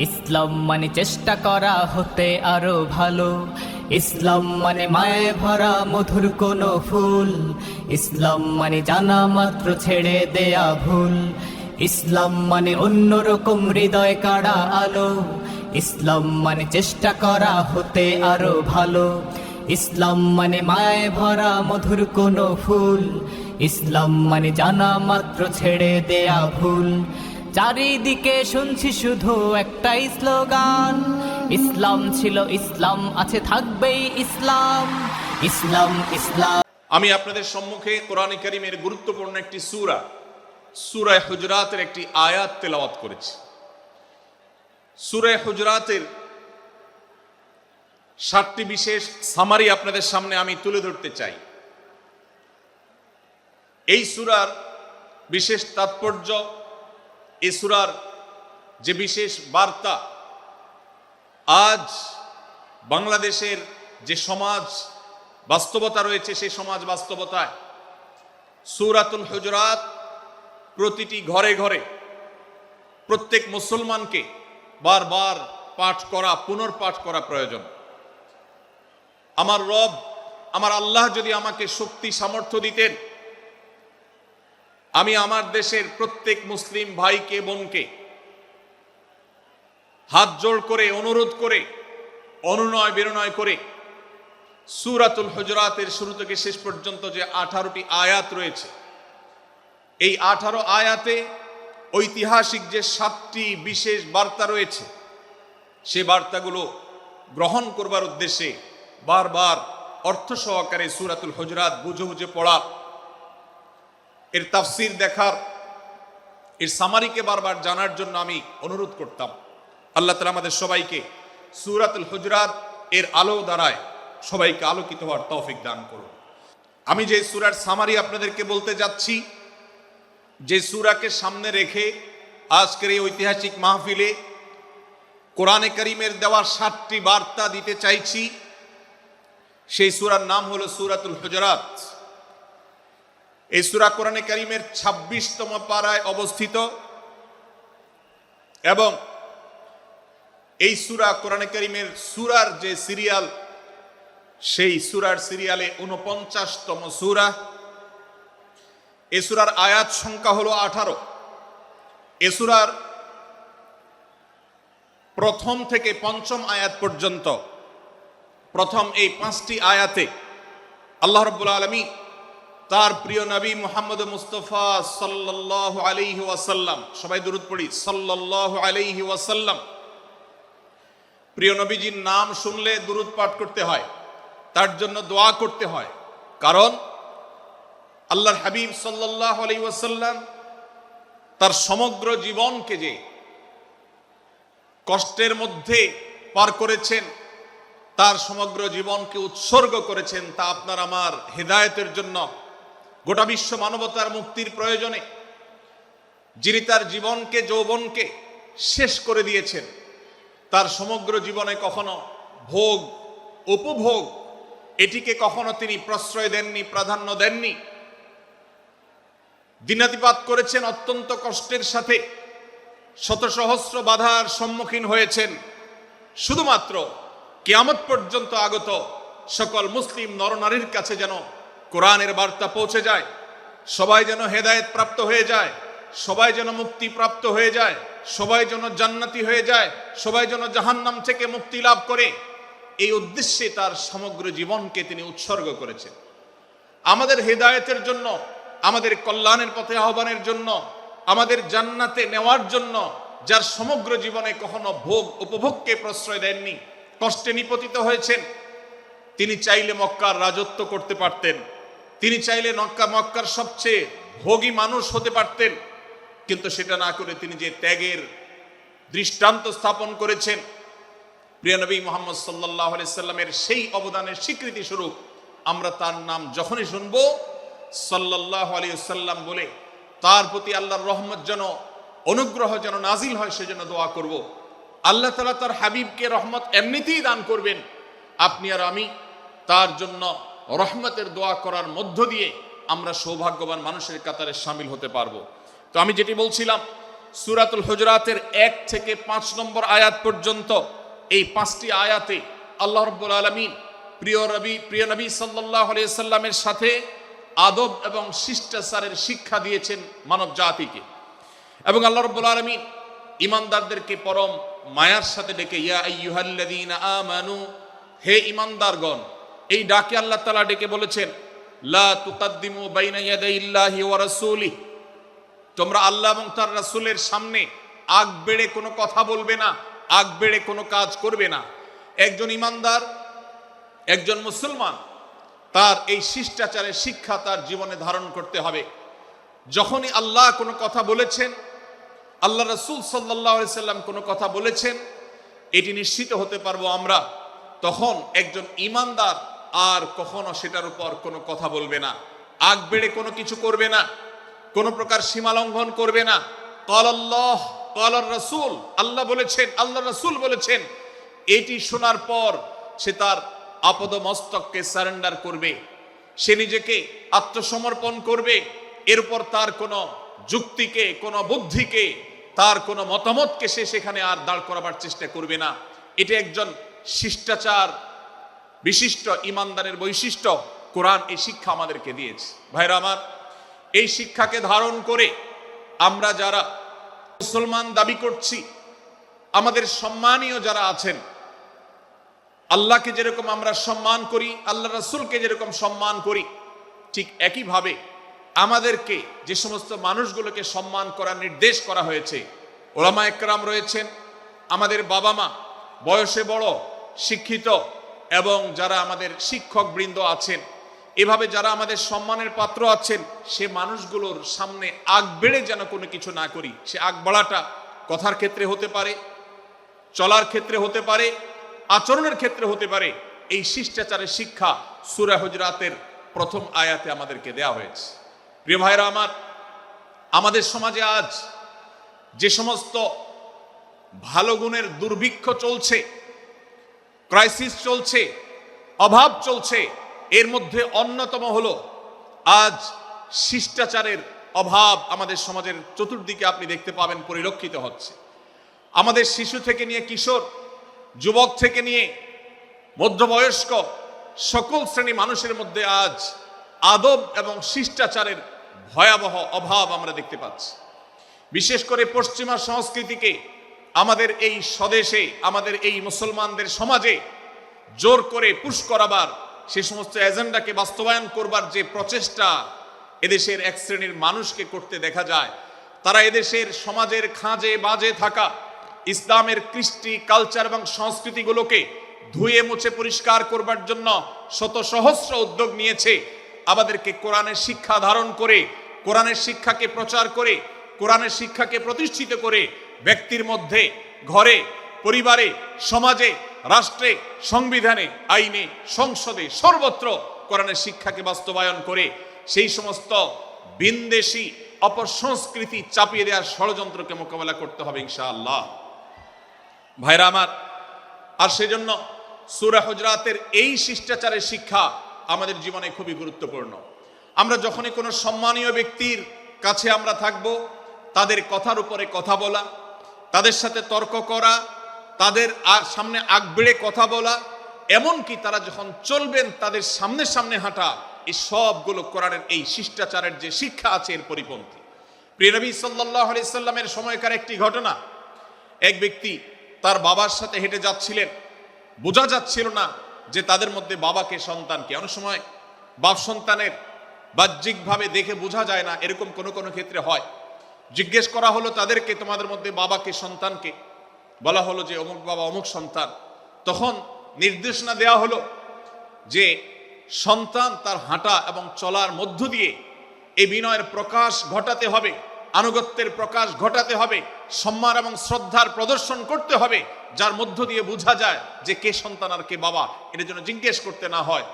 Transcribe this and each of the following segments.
ইসলাম মানে চেষ্টা করা হতে আরো ভালো। ইসলাম মানে মায়ে ভরা মধুর কোনো ফুল। ইসলাম মানে জানা মাত্র ছেড়ে দেয়া ভুল। ইসলাম মানে অন্যরকম হৃদয় কাড়া আলো। ইসলাম মানে চেষ্টা করা হতে আরো ভালো। ইসলাম মানে মায়ে ভরা মধুর কোনো ফুল। ইসলাম মানে জানা মাত্র ছেড়ে দেয়া ভুল। চারিদিকে শুনছি শুধু একটাই স্লোগান, ইসলাম ছিল, ইসলাম আছে, থাকবেই ইসলাম। ইসলাম ইসলাম। আমি আপনাদের সম্মুখে কোরআনে কারীমের গুরুত্বপূর্ণ একটি সূরা, সূরা হুজরাতের একটি আয়াত তেলাওয়াত করেছি। সূরা হুজরাতের 7টি বিশেষ সামারি আপনাদের সামনে আমি তুলে ধরতে চাই। এই সূরার বিশেষ তাৎপর্য, এই সূরার যে বিশেষ বার্তা, আজ বাংলাদেশের যে সমাজ বাস্তবতা রয়েছে, সেই সমাজ বাস্তবতায় সূরাতুল হুজরাত প্রতিটি ঘরে ঘরে প্রত্যেক মুসলমানকে বারবার পাঠ করা, পুনর্পাঠ করা প্রয়োজন। আমার রব, আমার আল্লাহ যদি আমাকে শক্তি সামর্থ্য দিতেন, আমি আমার দেশের প্রত্যেক মুসলিম ভাইকে বোনকে হাত জোড় করে, অনুরোধ করে, অনুনয় বিনয় করে সূরাতুল হুজরাতের শুরু থেকে শেষ পর্যন্ত যে 18টি আয়াত রয়েছে, এই 18 আয়াতে ঐতিহাসিক যে 7টি বিশেষ বার্তা রয়েছে, সে বার্তাগুলো গ্রহণ করবার উদ্দেশ্যে বারবার অর্থ সহকারে সূরাতুল হুজরাত বুঝে বুঝে পড়া, এর তাফসীর দেখার, এর সামারিকে বারবার জানার জন্য আমি অনুরোধ করতাম। আল্লাহ তাআলা আমাদের সবাইকে সূরাতুল হুজরাত এর আলো দ্বারায় সবাইকে আলোকিত হওয়ার তৌফিক দান করুন। আমি যে সূরার সামারি আপনাদেরকে বলতে যাচ্ছি, যে সূরাকে সামনে রেখে আজকের এই ঐতিহাসিক মাহফিলে কোরআনে কারীমের দেওয়া 7টি বার্তা দিতে চাইছি, সেই সূরার নাম হলো সূরাতুল হুজরাত। এই সূরা কোরআনে কারীমের 26তম পারায় অবস্থিত এবং এই সূরা কোরআনে কারীমের সূরার যে সিরিয়াল, সেই সূরার সিরিয়ালে 49তম সূরা। এই সূরার আয়াত সংখ্যা হলো 18। এই সূরার প্রথম থেকে পঞ্চম আয়াত পর্যন্ত, প্রথম এই 5টি আয়াতে আল্লাহ রাব্বুল আলামিন তার প্রিয় নবী মুহাম্মদ মুস্তাফা সাল্লাল্লাহু আলাইহি ওয়াসাল্লাম, সবাই দুরূদ পড়ি, সাল্লাল্লাহু আলাইহি ওয়াসাল্লাম, প্রিয় নবীজির নাম শুনলে দুরূদ পাঠ করতে হয়, তার জন্য দোয়া করতে হয়। কারণ আল্লাহর হাবিব সাল্লাল্লাহু আলাইহি ওয়াসাল্লাম তার সমগ্র জীবনকে যে কষ্টের মধ্যে পার করেছেন, তার সমগ্র জীবনকে উৎসর্গ করেছেন, তা আপনার আমার হেদায়েতের জন্য, গোটা বিশ্ব মানবতার মুক্তির প্রয়োজনে। যিনি তার জীবনকে, যৌবনকে শেষ করে দিয়েছেন, তার সমগ্র জীবনে কখনো ভোগ, উপভোগ, এটিকে কখনো তিনি প্রশ্রয় দেননি, প্রাধান্য দেননি। দিনাতিপাত করেছেন অত্যন্ত কষ্টের সাথে, শত সহস্র বাধার সম্মুখীন হয়েছেন, শুধুমাত্র কিয়ামত পর্যন্ত আগত সকল মুসলিম নরনারীর কাছে যেন কোরআনের বার্তা পৌঁছে যায়, সবাই যেন হেদায়েত প্রাপ্ত হয়ে যায়, সবাই যেন মুক্তি প্রাপ্ত হয়ে যায়, সবাই যেন জান্নাতি হয়ে যায়, সবাই যেন জাহান্নাম থেকে মুক্তি লাভ করে, এই উদ্দেশ্যে তার সমগ্র জীবনকে তিনি উৎসর্গ করেছেন। আমাদের হেদায়েতের জন্য, আমাদের কল্যাণের পথে আহ্বানের জন্য, আমাদের জান্নাতে নেওয়ার জন্য, যার সমগ্র জীবনে কখনো ভোগ উপভোগকে প্রশ্রয় দেননি, কষ্টে নিপতিত হয়েছেন। তিনি চাইলে মক্কার রাজত্ব করতে পারতেন, তিনি চাইলে মক্কার সবচেয়ে ভোগী মানুষ হতে পারতেন, কিন্তু সেটা না করে তিনি যে ত্যাগের দৃষ্টান্ত স্থাপন করেছেন, প্রিয় নবী মুহাম্মদ সাল্লাল্লাহু আলাইহি সাল্লামের সেই অবদানের স্বীকৃতি স্বরূপ আমরা তার নাম যখনই শুনবো সাল্লাল্লাহু আলাইহি সাল্লাম বলে তার প্রতি আল্লাহর রহমত যেন, অনুগ্রহ যেন নাজিল হয়, সেজন্য দোয়া করব। আল্লাহ তাআলা তার হাবিবকে রহমত এমনিতেই দান করবেন, আপনি আর আমি তার জন্য রহমতের দোয়া করার মধ্য দিয়ে আমরা সৌভাগ্যবান মানুষের কাতারে শামিল হতে পারবো। তো আমি যেটি বলছিলাম, সূরাতুল হুজুরাতের 1 থেকে 5 নম্বর আয়াত পর্যন্ত এই 5টি আয়াতে আল্লাহ রাব্বুল আলামিন প্রিয় নবী সাল্লাল্লাহু আলাইহি সাল্লামের সাথে আদব এবং শিষ্টাচারের শিক্ষা দিয়েছেন মানব জাতিকে। এবং আল্লাহ রাব্বুল আলামিন ঈমানদারদেরকে পরম মায়ার সাথে ডেকে ইয়া আইয়ুহাল্লাযীনা আমানু, হে ঈমানদারগণ, এই ডাকে আল্লাহ তাআলা ডেকে বলেছেন লা তুকাদ্দিমু বাইনা ইয়াদাইল্লাহি ওয়া রাসূলিহি, তোমরা আল্লাহ এবং তার রাসূলের সামনে আগ বেড়ে কোনো কথা বলবে না, আগ বেড়ে কোনো কাজ করবে না। একজন ঈমানদার, একজন মুসলমান, তার এই শিষ্টাচারের শিক্ষা তার জীবনে ধারণ করতে হবে। যখনই আল্লাহ কোনো কথা বলেছেন, আল্লাহ রাসূল সাল্লাল্লাহু আলাইহি সাল্লাম কোনো কথা বলেছেন, এটি নিশ্চিত হতে পারবো আমরা, তখন একজন ঈমানদার আর কখনো সেটার উপর কোনো কথা বলবে না, আগ বেড়ে কোনো কিছু করবে না, কোনো প্রকার সীমা লঙ্ঘন করবে না। ক্বাল আল্লাহ ক্বাল রাসূল, আল্লাহ বলেছেন, আল্লাহ রাসূল বলেছেন, এটি শোনার পর সে তার আপদমস্তককে সারেন্ডার করবে, সে নিজেকে আত্মসমর্পণ করবে। এরপর তার কোনো যুক্তিকে, কোনো বুদ্ধিকে, তার কোনো মতামতকে সে সেখানে আর দাঁড় করাবার চেষ্টা করবে না। এটা একজন শিষ্টাচার বিশিষ্ট ঈমানদারের বৈশিষ্ট্য। কোরআন এই শিক্ষা আমাদেরকে দিয়েছে। ভাইরা আমার, এই শিক্ষাকে ধারণ করে আমরা যারা মুসলমান দাবি করছি, আমাদের সম্মানীয় যারা আছেন, আল্লাহকে যেরকম আমরা সম্মান করি, আল্লাহ রাসূলকে যেরকম সম্মান করি, ঠিক একইভাবে আমাদেরকে যে সমস্ত মানুষগুলোকে সম্মান করার নির্দেশ করা হয়েছে, ওলামা একরাম রয়েছেন, আমাদের বাবা মা, বয়সে বড়, শিক্ষিত, এবং যারা আমাদের শিক্ষক বৃন্দ আছেন, এভাবে যারা আমাদের সম্মানের পাত্র আছেন, সে মানুষগুলোর সামনে আগ বেড়ে যেন কোনো কিছু না করি। সে আগ বাড়াটা কথার ক্ষেত্রে হতে পারে, চলার ক্ষেত্রে হতে পারে, আচরণের ক্ষেত্রে হতে পারে। এই শিষ্টাচারের শিক্ষা সূরা হুজুরাতের প্রথম আয়াতে আমাদেরকে দেওয়া হয়েছে। প্রিয় ভাইরা আমার, আমাদের সমাজে আজ যে সমস্ত ভালো গুণের দুর্ভিক্ষ চলছে, ক্রাইসিস চলছে, অভাব চলছে, এর মধ্যে অন্যতম হলো আজ শিষ্টাচারের অভাব। আমাদের সমাজের চতুর্দিকে আপনি দেখতে পাবেন পরিলক্ষিত হচ্ছে। আমাদের শিশু থেকে নিয়ে কিশোর, যুবক থেকে নিয়ে মধ্যবয়স্ক সকল শ্রেণী মানুষের মধ্যে আজ আদব এবং শিষ্টাচারের ভয়াবহ অভাব আমরা দেখতে পাচ্ছি। বিশেষ করে পশ্চিমা সংস্কৃতিকে আমাদের এই স্বদেশে, আমাদের এই মুসলমানদের সমাজে জোর করে পুশ করাবার, সে সমস্ত এজেন্ডাকে বাস্তবায়ন করবার যে প্রচেষ্টা এদেশের এক শ্রেণীর মানুষকে করতে দেখা যায়, তারা এদেশের সমাজের খাঁজে বাজে থাকা ইসলামের কৃষ্টি, কালচার এবং সংস্কৃতিগুলোকে ধুয়ে মুছে পরিষ্কার করবার জন্য শত সহস্র উদ্যোগ নিয়েছে। আমাদেরকে কোরআনের শিক্ষা ধারণ করে, কোরআনের শিক্ষাকে প্রচার করে, কোরআনের শিক্ষাকে প্রতিষ্ঠিত করে ব্যক্তির মধ্যে, ঘরে, পরিবারে, সমাজে, রাষ্ট্রে, সংবিধানে, আইনে, সংসদে, সর্বত্র কোরআনের শিক্ষাকে বাস্তবায়ন করে সেই সমস্ত বিন্দেশী অপসংস্কৃতি চাপিয়ে দেওয়ার ষড়যন্ত্রকে মোকাবেলা করতে হবে ইনশাআল্লাহ। ভাইরা আমার, আর সেজন্য সূরা হুজুরাতের এই শিষ্টাচারের শিক্ষা আমাদের জীবনে খুবই গুরুত্বপূর্ণ। আমরা যখনই কোনো সম্মানীয় ব্যক্তির কাছে আমরা থাকব, তাদের কথার উপরে কথা বলা, তাদের সাথে তর্ক করা, তাদের সামনে আগ বেড়ে কথা বলা, এমনকি তারা যখন চলবেন তাদের সামনে সামনে হাঁটা, এই সবগুলো কোরআনের এই শিষ্টাচারের যে শিক্ষা আছে এর পরিপন্থী। প্রিয় নবী সাল্লাল্লাহু আলাইহি সাল্লামের সময়কার একটি ঘটনা, এক ব্যক্তি তার বাবার সাথে হেঁটে যাচ্ছিলেন, বোঝা যাচ্ছিল না যে তাদের মধ্যে বাবাকে সন্তানকে। অনেক সময় বাপ সন্তানের বাহ্যিকভাবে দেখে বোঝা যায় না, এরকম কোনো কোনো ক্ষেত্রে হয়। জিজ্ঞেস করা হলো তাদেরকে, তোমাদের মধ্যে বাবাকে সন্তানকে? বলা হলো যে অমুক বাবা, অমুক সন্তান। তখন নির্দেশনা দেওয়া হলো যে সন্তান তার হাঁটা এবং চলার মধ্য দিয়ে এই বিনয়ের প্রকাশ ঘটাতে হবে, আনুগত্যের প্রকাশ ঘটাতে হবে, সম্মান এবং শ্রদ্ধার প্রদর্শন করতে হবে, যার মধ্য দিয়ে বোঝা যায় যে কে সন্তান আর কে বাবা, এর জন্য জিজ্ঞেস করতে না হয়।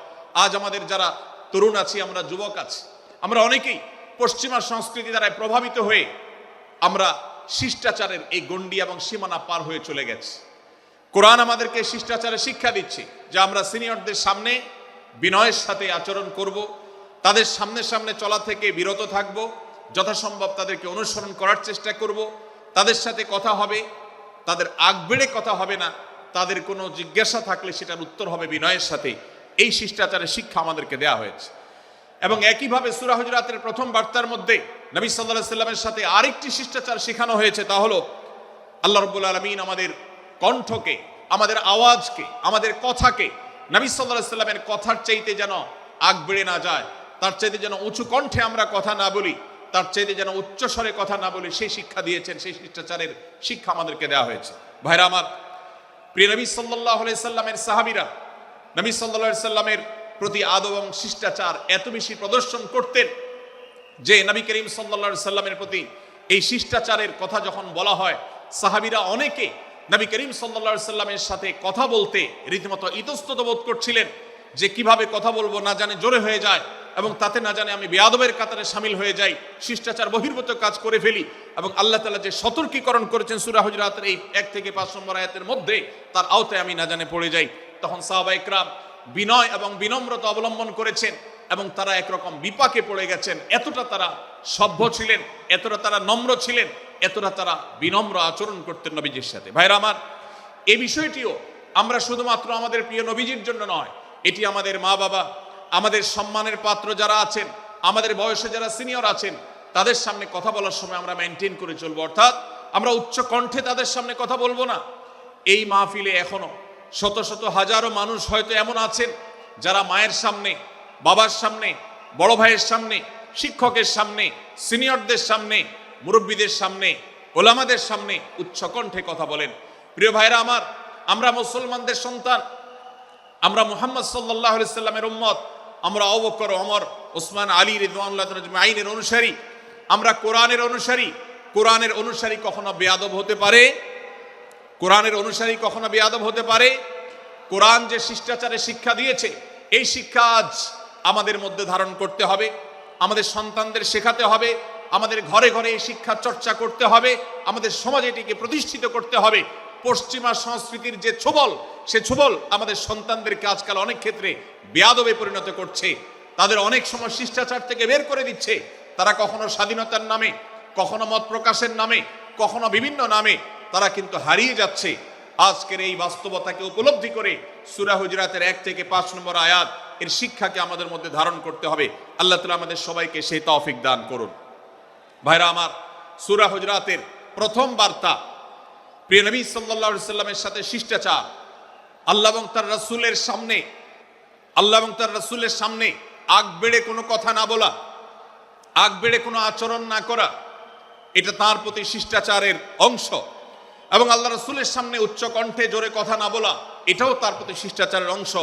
আজ আমাদের যারা তরুণ আছি, আমরা যুবক আছি, আমরা অনেকেই পশ্চিমা সংস্কৃতি দ্বারা প্রভাবিত হয়ে আমরা শিষ্টাচারের এই গণ্ডি এবং সীমানা পার হয়ে চলে গেছি। কোরআন আমাদেরকে শিষ্টাচারের শিক্ষা দিচ্ছে যে আমরা সিনিয়রদের সামনে বিনয়ের সাথে আচরণ করব, তাদের সামনে সামনে চলা থেকে বিরত থাকব, যথাসম্ভব তাদেরকে অনুসরণ করার চেষ্টা করব, তাদের সাথে কথা হবে, তাদের আগ বেড়ে কথা হবে না, তাদের কোনো জিজ্ঞাসা থাকলে সেটার উত্তর হবে বিনয়ের সাথে। এই শিষ্টাচারের শিক্ষা আমাদেরকে দেয়া হয়েছে। এবং একইভাবে সূরা হুজুরাতের প্রথম বার্তার মধ্যে নবী সাল্লাল্লাহু আলাইহি সাল্লামের সাথে আরেকটি শিষ্টাচার শেখানো হয়েছে, তা হলো আল্লাহ রাব্বুল আলামিন আমাদের কণ্ঠকে, আমাদের আওয়াজকে, আমাদের কথাকে নবী সাল্লাল্লাহু আলাইহি সাল্লামের কথার চাইতে যেন আগ বেড়ে না যায়, তার চাইতে যেন উঁচু কণ্ঠে আমরা কথা না বলি, তার চাইতে যেন উচ্চ স্বরে কথা না বলি, সেই শিক্ষা দিয়েছেন, সেই শিষ্টাচারের শিক্ষা আমাদেরকে দেওয়া হয়েছে। ভাইরা আমার, প্রিয় নবী সাল্লাল্লাহু আলাইহি সাল্লামের সাহাবীরা নবী সাল্লাল্লাহু আলাইহি সাল্লামের প্রতি আদব এবং শিষ্টাচার এত বেশি প্রদর্শন করতেন যে নবী করিম সাল্লাল্লাহু আলাইহি সাল্লামের প্রতি এই শিষ্টাচারের কথা যখন বলা হয়, সাহাবীরা অনেকে নবী করিম সাল্লাল্লাহু আলাইহি সাল্লামের সাথে কথা বলতে রীতিমতো ইতস্তত বোধ করছিলেন যে কিভাবে কথা বলবো, না জানে জোরে হয়ে যায় এবং তাতে না জানে আমি বেয়াদবের কাতারে শামিল হয়ে যাই, শিষ্টাচার বহির্ভূত কাজ করে ফেলি। এবং আল্লাহ তাআলা যে সতর্কীকরণ করেছেন সূরা হুজুরাতের এই 1 থেকে 5 নম্বর আয়াতের মধ্যে, তার আওতায় আমি না জানে পড়ে যাই। তখন সাহাবায়ে কেরাম বিনয় এবং বিনম্রতা অবলম্বন করেছেন এবং তারা একরকম বিপাকে পড়ে গেছেন। এতটা তারা সভ্য ছিলেন, এতটা তারা নম্র ছিলেন, এতটা তারা বিনম্র আচরণ করতেন নবীজির সাথে। ভাইরা আমার, এই বিষয়টিও আমরা শুধুমাত্র আমাদের প্রিয় নবীজির জন্য নয়, এটি আমাদের মা বাবা, আমাদের সম্মানের পাত্র যারা আছেন, আমাদের বয়সে যারা সিনিয়র আছেন, তাদের সামনে কথা বলার সময় আমরা মেনটেন করে চলবো। অর্থাৎ আমরা উচ্চ কণ্ঠে তাদের সামনে কথা বলবো না। এই মাহফিলে এখনো শত শত হাজারো মানুষ হয়তো এমন আছেন যারা মায়ের সামনে, বাবার সামনে, বড় ভাইয়ের সামনে, শিক্ষকের সামনে, সিনিয়রদের সামনে, মুরব্বীদের সামনে, ওলামাদের সামনে উচ্চ কণ্ঠে কথা বলেন। প্রিয় ভাইরা আমার, আমরা মুসলমানদের সন্তান, আমরা মুহাম্মদ সাল্লাল্লাহু আলাইহি সাল্লামের উম্মত, আমরা আবু বকর, ওমর, ওসমান, আলী রাদিয়াল্লাহু আজমাইনের অনুসারী, আমরা কোরআনের অনুসারী। কোরআনের অনুসারী কখনো বেয়াদব হতে পারে? কোরআনের অনুসারী কখনো বেয়াদব হতে পারে? কোরআন যে শিষ্টাচারের শিক্ষা দিয়েছে, এই শিক্ষা আজ আমাদের মধ্যে ধারণ করতে হবে, আমাদের সন্তানদের শেখাতে হবে, আমাদের ঘরে ঘরে এই শিক্ষা চর্চা করতে হবে, আমাদের সমাজে এটিকে প্রতিষ্ঠিত করতে হবে। পশ্চিমা সংস্কৃতির যে ছোবল, সে ছোবল আমাদের সন্তানদেরকে আজকাল অনেক ক্ষেত্রে বেয়াদবে পরিণত করছে, তাদের অনেক সময় শিষ্টাচার থেকে বের করে দিচ্ছে। তারা কখনো স্বাধীনতার নামে, কখনো মত প্রকাশের নামে, কখনো বিভিন্ন নামে তারা কিন্তু হারিয়ে যাচ্ছে। আজকের এই বাস্তবতাকে উপলব্ধি করে সূরা হুজুরাতের 1 থেকে 5 নম্বর আয়াত এর শিক্ষাকে আমাদের মধ্যে ধারণ করতে হবে। আল্লাহ তাআলা আমাদের সবাইকে সেই তৌফিক দান করুন। ভাইরা আমার, সূরা হুজুরাতের প্রথম বার্তা প্রিয় নবী সাল্লাল্লাহু আলাইহি সাল্লামের সাথে শিষ্টাচার। আল্লাহ এবং তার রাসূলের সামনে, আল্লাহ এবং তার রাসূলের সামনে আগ বেড়ে কোনো কথা না বলা, আগ বেড়ে কোনো আচরণ না করা, এটা তার প্রতি শিষ্টাচারের অংশ। এবং আল্লাহ রাসূলের সামনে উচ্চ কণ্ঠে জোরে কথা না বলা, এটাও তার প্রতি শিষ্টাচারের অংশ।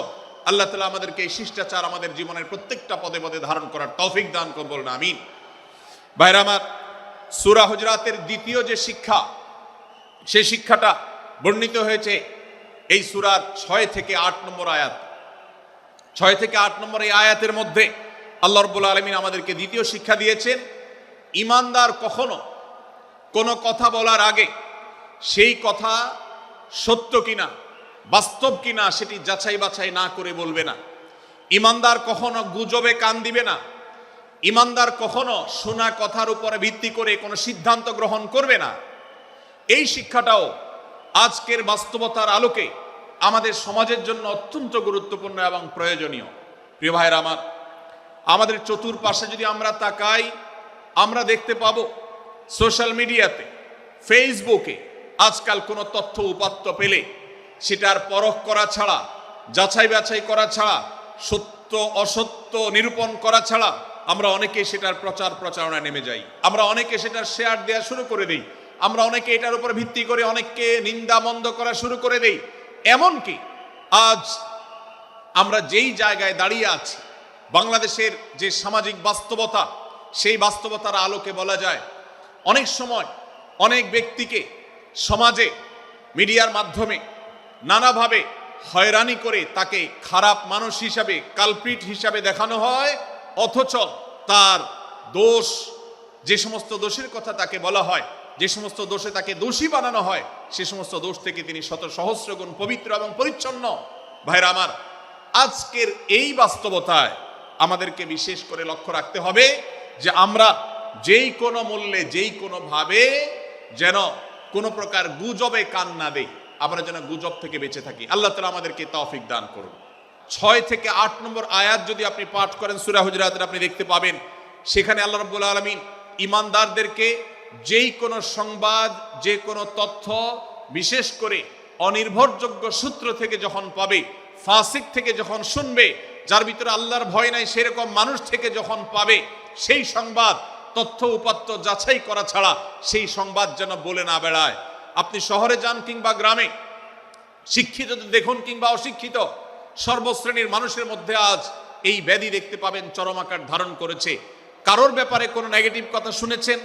আল্লাহ তাআলা আমাদেরকে এই শিষ্টাচার আমাদের জীবনের প্রত্যেকটা পদে পদে ধারণ করার তৌফিক দান করুন, বলুন আমিন। ভাইরা আমার, সূরা হুজুরাতের দ্বিতীয় যে শিক্ষা, সেই শিক্ষাটা বর্ণিত হয়েছে এই সূরার 6 থেকে 8 নম্বর আয়াত। 6 থেকে 8 নম্বর এই আয়াতের মধ্যে আল্লাহ রাব্বুল আলামিন আমাদেরকে দ্বিতীয় শিক্ষা দিয়েছেন, ঈমানদার কখনো কোনো কথা বলার আগে সেই কথা সত্য কিনা, বাস্তব কিনা সেটি যাচাই বাছাই না করে বলবে না। ঈমানদার কখনো গুজবে কান দিবে না। ঈমানদার কখনো শোনা কথার উপরে ভিত্তি করে কোনো সিদ্ধান্ত গ্রহণ করবে না। এই শিক্ষাটাও আজকের বাস্তবতার আলোকে আমাদের সমাজের জন্য অত্যন্ত গুরুত্বপূর্ণ এবং প্রয়োজনীয়। প্রিয় ভাইরা আমার, আমাদের চতুর্পাশে যদি আমরা তাকাই, আমরা দেখতে পাবো সোশ্যাল মিডিয়াতে, ফেসবুকে আজকাল কোনো তথ্য উপাত্ত পেলে সেটার পরখ করা ছাড়া, যাচাই বাছাই করা ছাড়া, সত্য অসত্য নিরূপণ করা ছাড়া আমরা অনেকে সেটার প্রচার প্রচারণায় নেমে যাই। আমরা অনেকে সেটার শেয়ার দেওয়া শুরু করে দিই। আমরা অনেকে এটার উপর ভিত্তি করে অনেককে নিন্দা মন্দ করা শুরু করে দেই। এমনকি আজ আমরা যেই জায়গায় দাঁড়িয়ে আছি, বাংলাদেশের যে সামাজিক বাস্তবতা, সেই বাস্তবতার আলোকে বলা যায় অনেক সময় অনেক ব্যক্তিকে সমাজে মিডিয়ার মাধ্যমে নানাভাবে হয়রানি করে তাকে খারাপ মানুষ হিসাবে, কালপ্রিট হিসাবে দেখানো হয়, অথচ তার দোষ, যে সমস্ত দোষের কথা তাকে বলা হয়, যে সমস্ত দোষে তাকে দোষী বানানো হয়, সে সমস্ত দোষ থেকে তিনি শত সহস্র গুণ পবিত্র এবং পরিচ্ছন্ন। ভাইরা আমার, আজকের এই বাস্তবতায় আমাদেরকে বিশেষ করে লক্ষ্য রাখতে হবে যে আমরা যেই কোনো মূল্যে, যেই কোনো ভাবে যেন কোনো প্রকার গুজবে কান না দেই, আমরা যেন গুজব থেকে বেঁচে থাকি। আল্লাহ তাআলা আমাদেরকে তৌফিক দান করুন। 6 থেকে 8 নম্বর আয়াত যদি আপনি পাঠ করেন সূরা হুজুরাতের, আপনি দেখতে পাবেন সেখানে আল্লাহ রাব্বুল আলামিন ঈমানদারদেরকে যেই কোনো সংবাদ, যে কোনো তথ্য, বিশেষ করে অনির্ভরযোগ্য সূত্র থেকে যখন পাবে, ফাসিক থেকে যখন শুনবে, যার ভিতরে আল্লাহর ভয় নাই সেরকম মানুষ থেকে যখন পাবে, সেই সংবাদ তথ্য উপাত্ত যাচাই করা ছাড়া সেই সংবাদ যেন বলে না বেড়ায়। আপনি শহরে যান কিংবা গ্রামে, শিক্ষিত দেখুন কিংবা অশিক্ষিত, সর্বশ্রেণীর মানুষের মধ্যে আজ এই ব্যাধি দেখতে পাবেন চরম আকার ধারণ করেছে। কারোর ব্যাপারে কোনো নেগেটিভ কথা শুনেছেন,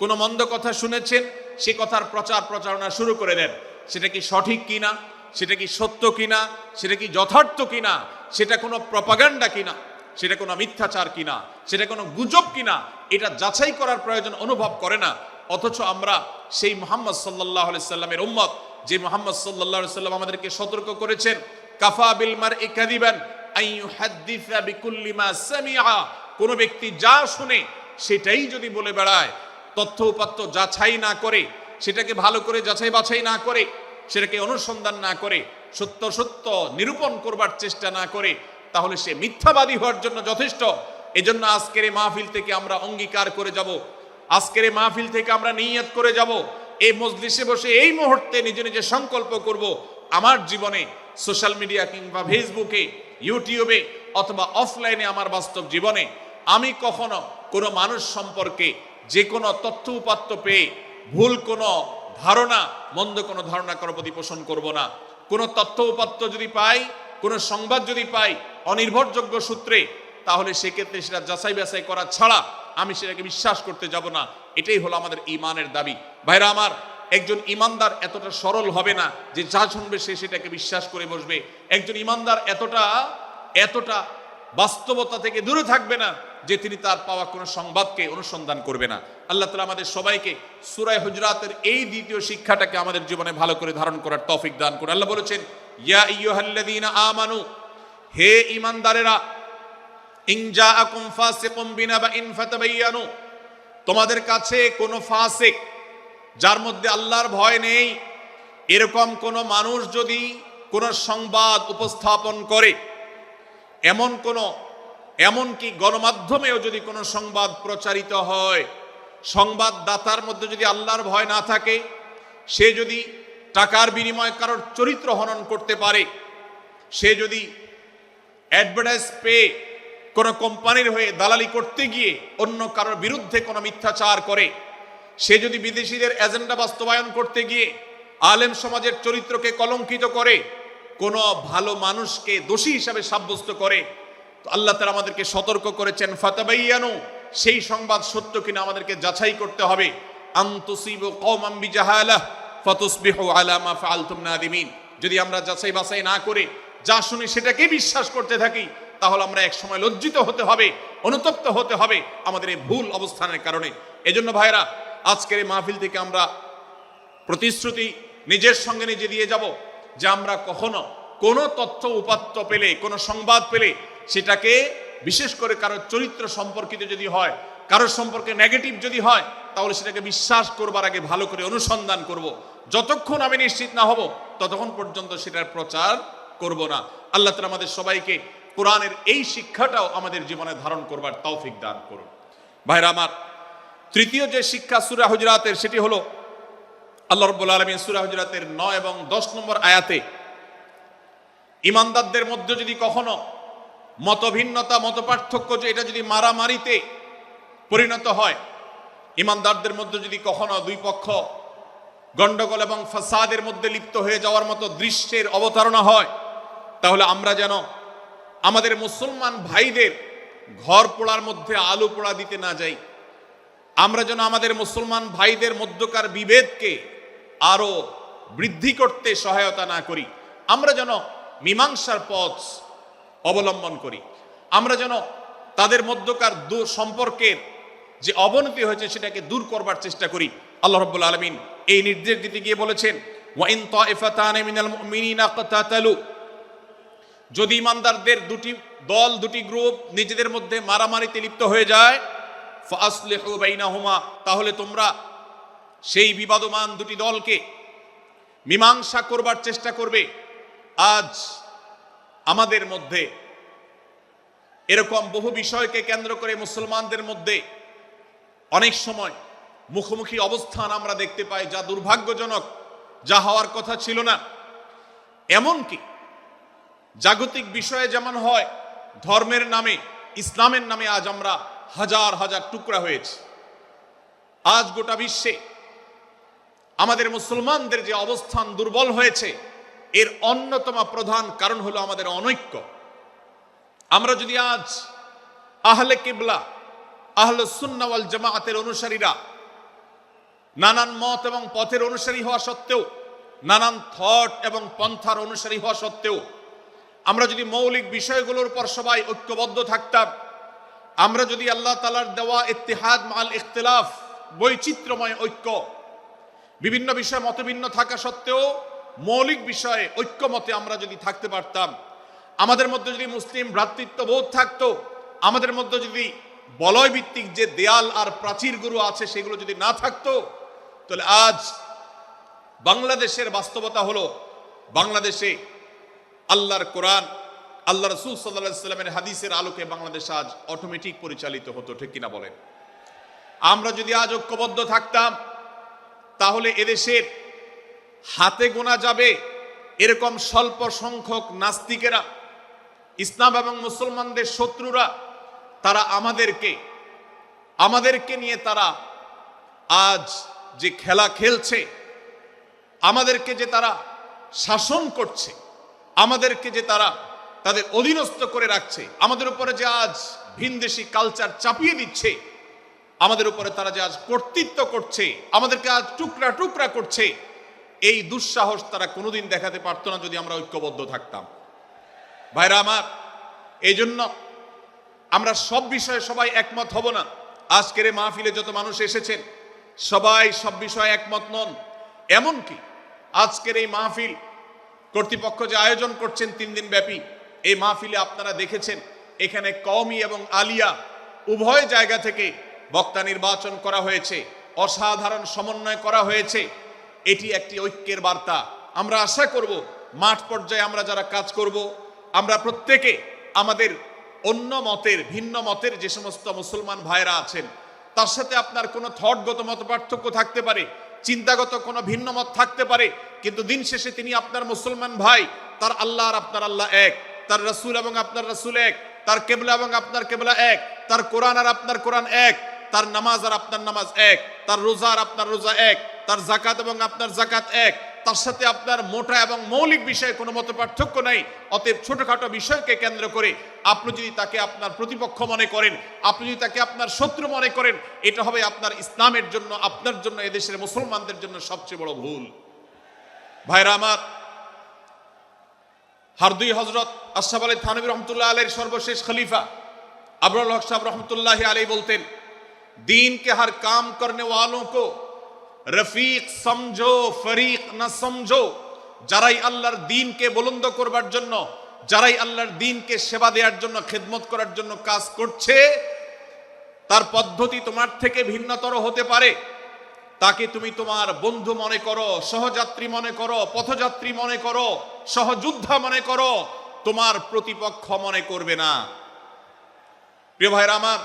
কোনো মন্দ কথা শুনেছেন, সে কথার প্রচার প্রচারণা শুরু করে দেন। সেটা কি সঠিক কিনা, সেটা কি সত্য কিনা, সেটা কি যথার্থ কিনা, সেটা কোনো প্রপাগান্ডা কিনা, সেটা কোনো মিথ্যাচার কিনা, সেটা কোনো গুজব কিনা, এটা যাচাই করার প্রয়োজন অনুভব করে না। অথচ আমরা সেই মুহাম্মদ সাল্লাল্লাহু আলাইহি সাল্লামের উম্মত, যে মুহাম্মদ সাল্লাল্লাহু আলাইহি সাল্লাম আমাদেরকে সতর্ক করেছেন, কাফা বিল মারই কাযিবান আন ইউহাদ্দিসা বিকুল্লি মা সামিআ, কোন ব্যক্তি যা শুনে সেটাই যদি বলে বেড়ায়, তথ্য উপাত্ত যাচাই না করে, সেটাকে ভালো করে যাচাই বাছাই না করে, সেটাকে অনুসন্ধান না করে, সত্য সত্য নিরূপণ করবার চেষ্টা না করে, তাহলে সে মিথ্যাবাদী হওয়ার জন্য যথেষ্ট। এজন্য আজকের এই মাহফিল থেকে আমরা অঙ্গীকার করে যাব, আজকের এই মাহফিল থেকে আমরা নিয়ত করে যাব, এই মজলিসে বসে এই মুহূর্তে নিজে নিজে সংকল্প করব, আমার জীবনে সোশ্যাল মিডিয়া কিংবা ফেসবুকে, ইউটিউবে অথবা অফলাইনে, আমার বাস্তব জীবনে আমি কখনো কোনো মানুষ সম্পর্কে যে কোনো তথ্য উপাত্ত পেয়ে ভুল কোনো ধারণা, মন্দ কোনো ধারণা কারো প্রতি পোষণ করব না। কোনো তথ্য উপাত্ত যদি পাই, কোনো সংবাদ যদি পাই অনির্ভরযোগ্য সূত্রে, তাহলে সেক্ষেত্রে সেটা যাচাই বাছাই করা ছাড়া আমি সেটাকে বিশ্বাস করতে যাব না। এটাই হলো আমাদের ঈমানের দাবি। ভাইরা আমার, একজন ঈমানদার এতটা সরল হবে না যে যা শুনবে সে সেটাকে বিশ্বাস করে বসবে। একজন ঈমানদার এতটা বাস্তবতা থেকে দূরে থাকবে না যে তিনি তার পাওয়া কোনো সংবাদকে অনুসন্ধান করবে না। আল্লাহ তাআলা আমাদের সবাইকে সূরা হুজুরাতের এই দ্বিতীয় শিক্ষাটাকে আমাদের জীবনে ভালো করে ধারণ করার তৌফিক দান করুন। আল্লাহ বলেছেন, ইয়া আইয়ুহাল্লাযীনা আমানু, হে ঈমানদারেরা, ইন জাআকুম ফাসিকুম বিনাবাইন ফাতাবায়ানু, তোমাদের কাছে কোনো ফাসিক, যার মধ্যে আল্লাহর ভয় নেই, এরকম কোন মানুষ যদি কোন সংবাদ উপস্থাপন করে, এমনকি গণমাধ্যমেও যদি কোনো সংবাদ প্রচারিত হয়, সংবাদদাতার মধ্যে যদি আল্লাহর ভয় না থাকে, সে যদি টাকার বিনিময়ে কারোর চরিত্র হনন করতে পারে, সে যদি অ্যাডভার্টাইজ পেয়ে কোনো কোম্পানির হয়ে দালালি করতে গিয়ে অন্য কারোর বিরুদ্ধে কোনো মিথ্যাচার করে, সে যদি বিদেশিদের এজেন্ডা বাস্তবায়ন করতে গিয়ে আলেম সমাজের চরিত্রকে কলঙ্কিত করে, কোনো ভালো মানুষকে দোষী হিসাবে সাব্যস্ত করে, তো আল্লাহ তাআলা আমাদেরকে সতর্ক করেছেন, ফাতাবায়ানু, সেই সংবাদ সত্য কিনা আমাদেরকে যাচাই করতে হবে। আন তুসিবু কওমান বিজাহালাহ ফাতুসবিহু আলা মা ফাআলতুম নাদিমিন, যদি আমরা যাচাই বাছাই না করে যা শুনি সেটাকে বিশ্বাস করতে থাকি, তাহলে আমরা এক সময় লজ্জিত হতে হবে, অনুতপ্ত হতে হবে আমাদের এই ভুল অবস্থানের কারণে। এজন্য ভাইরা, আজকের এই মাহফিল থেকে আমরা প্রতিশ্রুতি নিজের সঙ্গে নিজে দিয়ে যাব যে আমরা কখনো কোনো তথ্য উপাত্ত পেলে, কোনো সংবাদ পেলে, সেটাকে বিশেষ করে কারোর চরিত্র সম্পর্কিত যদি হয়, কারোর সম্পর্কে নেগেটিভ যদি হয়, তাহলে সেটাকে বিশ্বাস করবার আগে ভালো করে অনুসন্ধান করব। যতক্ষণ আমি নিশ্চিত না হব ততক্ষণ পর্যন্ত সেটার প্রচার করব না। আল্লাহ তাআলা আমাদের সবাইকে কোরআনের এই শিক্ষাটাও আমাদের জীবনে ধারণ করবার তৌফিক দান করুন। ভাইরা আমার, তৃতীয় যে শিক্ষা সূরা হুজুরাতের, সেটি হলো আল্লাহ রাব্বুল আলামিন সূরা হুজুরাতের 9 এবং 10 নম্বর আয়াতে ঈমানদারদের মধ্যে যদি কখনো মতভিন্নতা, মতপার্থক্য, যে এটা যদি মারামারিতে পরিণত হয়, ঈমানদারদের মধ্যে যদি কখনো দুই পক্ষ গন্ডগোল এবং ফাসাদের মধ্যে লিপ্ত হয়ে যাওয়ার মতো দৃশ্যের অবতারণা হয়, তাহলে আমরা যেন আমাদের মুসলমান ভাইদের ঘর পোড়ার মধ্যে আলু পোড়া দিতে না যাই। আমরা যেন আমাদের মুসলমান ভাইদের মধ্যকার বিভেদকে আরো বৃদ্ধি করতে সহায়তা না করি। আমরা যেন মীমাংসার পথ অবলম্বন করি। আমরা যেন তাদের মধ্যকার সম্পর্কের যে অবনতি হয়েছে সেটাকে দূর করবার চেষ্টা করি। আল্লাহ রাব্বুল আলামিন এই নির্দেশ দিতে গিয়ে বলেছেন, ওয়া ইন তাইফাতানি মিনাল মুমিনিনা ইকতাতালু, যদি ঈমানদারদের দুটি দল, দুটি গ্রুপ নিজেদের মধ্যে মারামারিতে লিপ্ত হয়ে যায়, ফাসলিহু বাইনাহুমা, তাহলে তোমরা সেই বিবাদমান দুটি দলকে মীমাংসা করবার চেষ্টা করবে। আজ আমাদের মধ্যে এরকম বহু বিষয়কে কেন্দ্র করে মুসলমানদের মধ্যে অনেক সময় মুখোমুখি অবস্থান আমরা দেখতে পাই, যা দুর্ভাগ্যজনক, যা হওয়ার কথা ছিল না। এমনকি জাগতিক বিষয়ে যেমন হয়, ধর্মের নামে, ইসলামের নামে আজ আমরা হাজার হাজার টুকরা হয়েছি। আজ গোটা বিশ্বে আমাদের মুসলমানদের যে অবস্থান দুর্বল হয়েছে, এর অন্যতম প্রধান কারণ হলো আমাদের অনৈক্য। আমরা যদি আজ আহলে কিবলা, আহলে সুন্নাহ ওয়াল জামাআতের অনুসারীরা নানান মত এবং পথের অনুসারী হওয়া সত্ত্বেও, নানান থট এবং পন্থার অনুসারী হওয়া সত্ত্বেও, আমরা যদি মৌলিক বিষয়গুলোর উপর সবাই ঐক্যবদ্ধ থাকতাম, আমরা যদি আল্লাহ তাআলার দেওয়া ইত্তিহাদ মাল ইখতিলাফ, বৈচিত্র্যময় ঐক্য, বিভিন্ন বিষয়ে মতভিন্ন থাকা সত্ত্বেও মৌলিক বিষয়ে ঐক্যমতে আমরা যদি থাকতে পারতাম, আমাদের মধ্যে যদি মুসলিম ভ্রাতৃত্ববোধ থাকতো, আমাদের মধ্যে যদি বলয় ভিত্তিক যে দেয়াল আর প্রাচীরগুলো আছে সেগুলো যদি না থাকতো, তাহলে আজ বাংলাদেশের বাস্তবতা হলো, বাংলাদেশে আল্লাহর কোরআন, আল্লাহ রাসূল সাল্লাল্লাহু আলাইহি ওয়াসাল্লামের হাদিসের আলোকে বাংলাদেশ আজ অটোমেটিক পরিচালিত হতো, ঠিক কিনা বলেন? আমরা যদি আজ ঐক্যবদ্ধ থাকতাম, তাহলে এদেশের হাতে গোনা যাবে এরকম স্বল্প সংখ্যক নাস্তিকেরা, ইসলাম এবং মুসলমানদের শত্রুরা, তারা আমাদেরকে নিয়ে তারা আজ যে খেলা খেলছে, আমাদেরকে যে তারা শাসন করছে, আমাদেরকে যে তারা তাদের অধীনস্থ করে রাখছে, আমাদের উপরে যে আজ ভিনদেশি কালচার চাপিয়ে দিচ্ছে, আমাদের উপরে তারা যে আজ কর্তৃত্ব করছে, আমাদেরকে আজ টুকরা টুকরা করছে, এই দুঃসাহস তারা কোনোদিন দেখাতে পারতো না যদি আমরা ঐক্যবদ্ধ থাকতাম। ভাইরা আমার, এই জন্য আমরা সব বিষয়ে সবাই একমত হব না। আজকের এই মাহফিলে যত মানুষ এসেছেন সবাই সব বিষয়ে একমত নন। এমনকি আজকের এই মাহফিল কর্তৃপক্ষ যে আয়োজন করছেন 3 দিন ব্যাপী, এই মাহফিলে আপনারা দেখেছেন এখানে কওমি এবং আলিয়া উভয় জায়গা থেকে বক্তা নির্বাচন করা হয়েছে, অসাধারণ সমন্বয় করা হয়েছে। এটি একটি ঐক্যের বার্তা। আমরা আশা করব মাঠ পর্যায়ে আমরা যারা কাজ করব, আমরা প্রত্যেকে আমাদের অন্য মতের, ভিন্ন মতের যে সমস্ত মুসলমান ভাইরা আছেন, তার সাথে আপনার কোনো থটগত মত পার্থক্য থাকতে পারে, চিন্তাগত কোনো ভিন্ন মত থাকতে পারে, কিন্তু দিন শেষে তিনি আপনার মুসলমান ভাই। তার আল্লাহ আর আপনার আল্লাহ এক, তার রাসূল এবং আপনার রাসূল এক, তার কেবলা এবং আপনার কেবলা এক, তার কোরআন আর আপনার কোরআন এক, তার নামাজ আর আপনার নামাজ এক, তার রোজা আর আপনার রোজা এক, তার যাকাত এবং আপনার যাকাত এক, তার সাথে আপনার মোটা এবং মৌলিক বিষয়ে কোনো মত পার্থক্য নাই। অতএব ছোটখাটো বিষয়কে কেন্দ্র করে আপনি যদি তাকে আপনার প্রতিপক্ষ মনে করেন, আপনি যদি তাকে আপনার শত্রু মনে করেন, এটা হবে আপনার ইসলামের জন্য, আপনার জন্য, এদেশের মুসলমানদের জন্য সবচেয়ে বড় ভুল। ভাইরা আমার, হারদুই হযরত আশরাফ আলী থানভী রহমতুল্লাহ আলাইহির সর্বশেষ খলিফা আবরুল হক সাহেব রহমতুল্লাহ আলাইহি বলতেন, दीन के हर काम करने वालों को रफीक समझो, फरीक न समझो। যারাই আল্লাহর দ্বীনকে বুলন্দ করবার জন্য, যারাই আল্লাহর দ্বীনকে সেবা দেওয়ার জন্য, খেদমত করার জন্য কাজ করছে, তার পদ্ধতি তোমার থেকে ভিন্নতর হতে পারে, তাকে তুমি তোমার বন্ধু মনে করো, সহযাত্রী মনে করো, পথযাত্রী মনে করো, সহযোদ্ধা মনে করো, তোমার প্রতিপক্ষ মনে করবে না। প্রিয় ভাইরা আমার,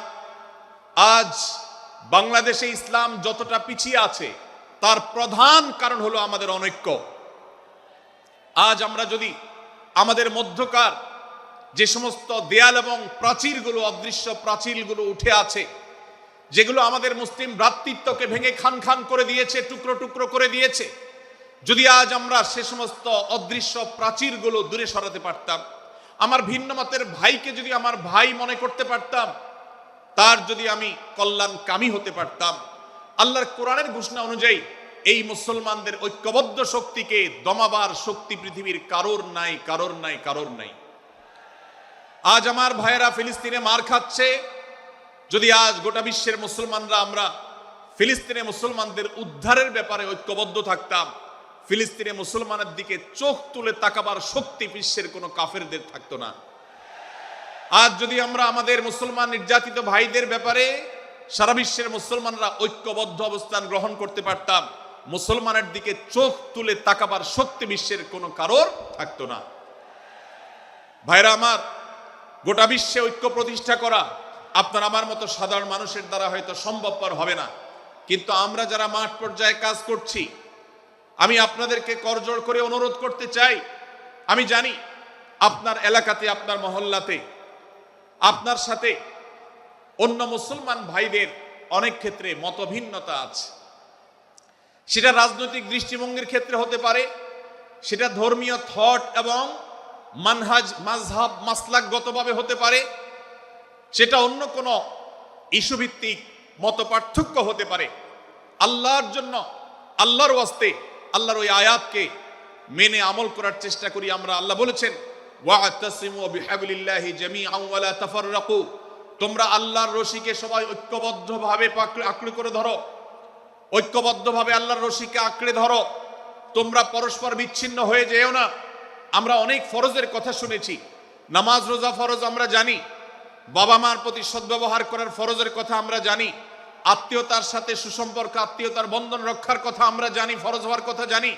আজ বাংলাদেশে ইসলাম যতটা পিছিয়ে আছে তার প্রধান কারণ হলো আমাদের অনৈক্য। আজ আমরা যদি আমাদের মধ্যকার যে সমস্ত দেয়াল এবং প্রাচীরগুলো, অদৃশ্য প্রাচীরগুলো উঠে আছে, যেগুলো আমাদের মুসলিম ভ্রাতৃত্বকে ভেঙে খান খান করে দিয়েছে, টুকরো টুকরো করে দিয়েছে, যদি আজ আমরা সে সমস্ত অদৃশ্য প্রাচীরগুলো দূরে সরাতে পারতাম, আমার ভিন্ন মতের ভাইকে যদি আমার ভাই মনে করতে পারতাম, তার যদি আমি কল্যাণকামী হতে পারতাম, আল্লাহর কোরআনের ঘোষণা অনুযায়ী এই মুসলমানদের ঐক্যবদ্ধ শক্তিকে দমাবার শক্তি পৃথিবীর কারোর নাই, কারোর নাই, কারোর নাই। আজ আমার ভাইয়েরা ফিলিস্তিনে মার খাচ্ছে, যদি আজ গোটা বিশ্বের মুসলমানরা আমরা ফিলিস্তিনে মুসলমানদের উদ্ধারের ব্যাপারে ঐক্যবদ্ধ থাকতাম, ফিলিস্তিনে মুসলমানের দিকে চোখ তুলে তাকাবার শক্তি বিশ্বের কোনো কাফেরদের থাকতো না। আজ যদি আমরা আমাদের মুসলমান নির্যাতিত ভাইদের ব্যাপারে সারা বিশ্বের মুসলমানরা ঐক্যবদ্ধ অবস্থান গ্রহণ করতে পারতাম, মুসলমানের দিকে চোখ তুলে তাকাবার শক্তি বিশ্বের কোনো কারোর থাকতো না। ভাইরা আমার, গোটা বিশ্বে ঐক্য প্রতিষ্ঠা করা আপনার আমার মতো সাধারণ মানুষের দ্বারা হয়তো সম্ভবপর হবে না, কিন্তু আমরা যারা মাঠ পর্যায়ে কাজ করছি, আমি আপনাদেরকে করজোড় করে অনুরোধ করতে চাই। আমি জানি আপনার এলাকাতে, আপনার মহল্লাতে আপনার সাথে অন্য মুসলমান ভাইদের অনেক ক্ষেত্রে মতভিন্নতা আছে। সেটা রাজনৈতিক দৃষ্টিভঙ্গির ক্ষেত্রে হতে পারে, সেটা ধর্মীয় থট এবং মানহাজ মাযহাব মাসলাকগতভাবে হতে পারে, সেটা অন্য কোনো ইস্যুভিত্তিক মত পার্থক্য হতে পারে। আল্লাহর জন্য, আল্লাহর ওয়াস্তে, আল্লাহর ওই আয়াতকে মেনে আমল করার চেষ্টা করি আমরা। আল্লাহ বলেছেন, ওয়া'তাসিমু বিহাবলিল্লাহি জামিআন ওয়া লা তাফাররাকু, তোমরা আল্লাহর রশিকে সবাই ঐক্যবদ্ধভাবে আঁকড়ে করে ধরো, ঐক্যবদ্ধভাবে আল্লাহর রশিকে আঁকড়ে ধরো, তোমরা পরস্পর বিচ্ছিন্ন হয়ে যেও না। আমরা অনেক ফরজের কথা শুনেছি, নামাজ রোজা ফরজ আমরা জানি, বাবা মার প্রতি সদ্ব্যবহার করার ফরজের কথা আমরা জানি, আত্মীয়তার সাথে সুসম্পর্ক, আত্মীয়তার বন্ধন রক্ষার কথা আমরা জানি, ফরজ হওয়ার কথা জানি,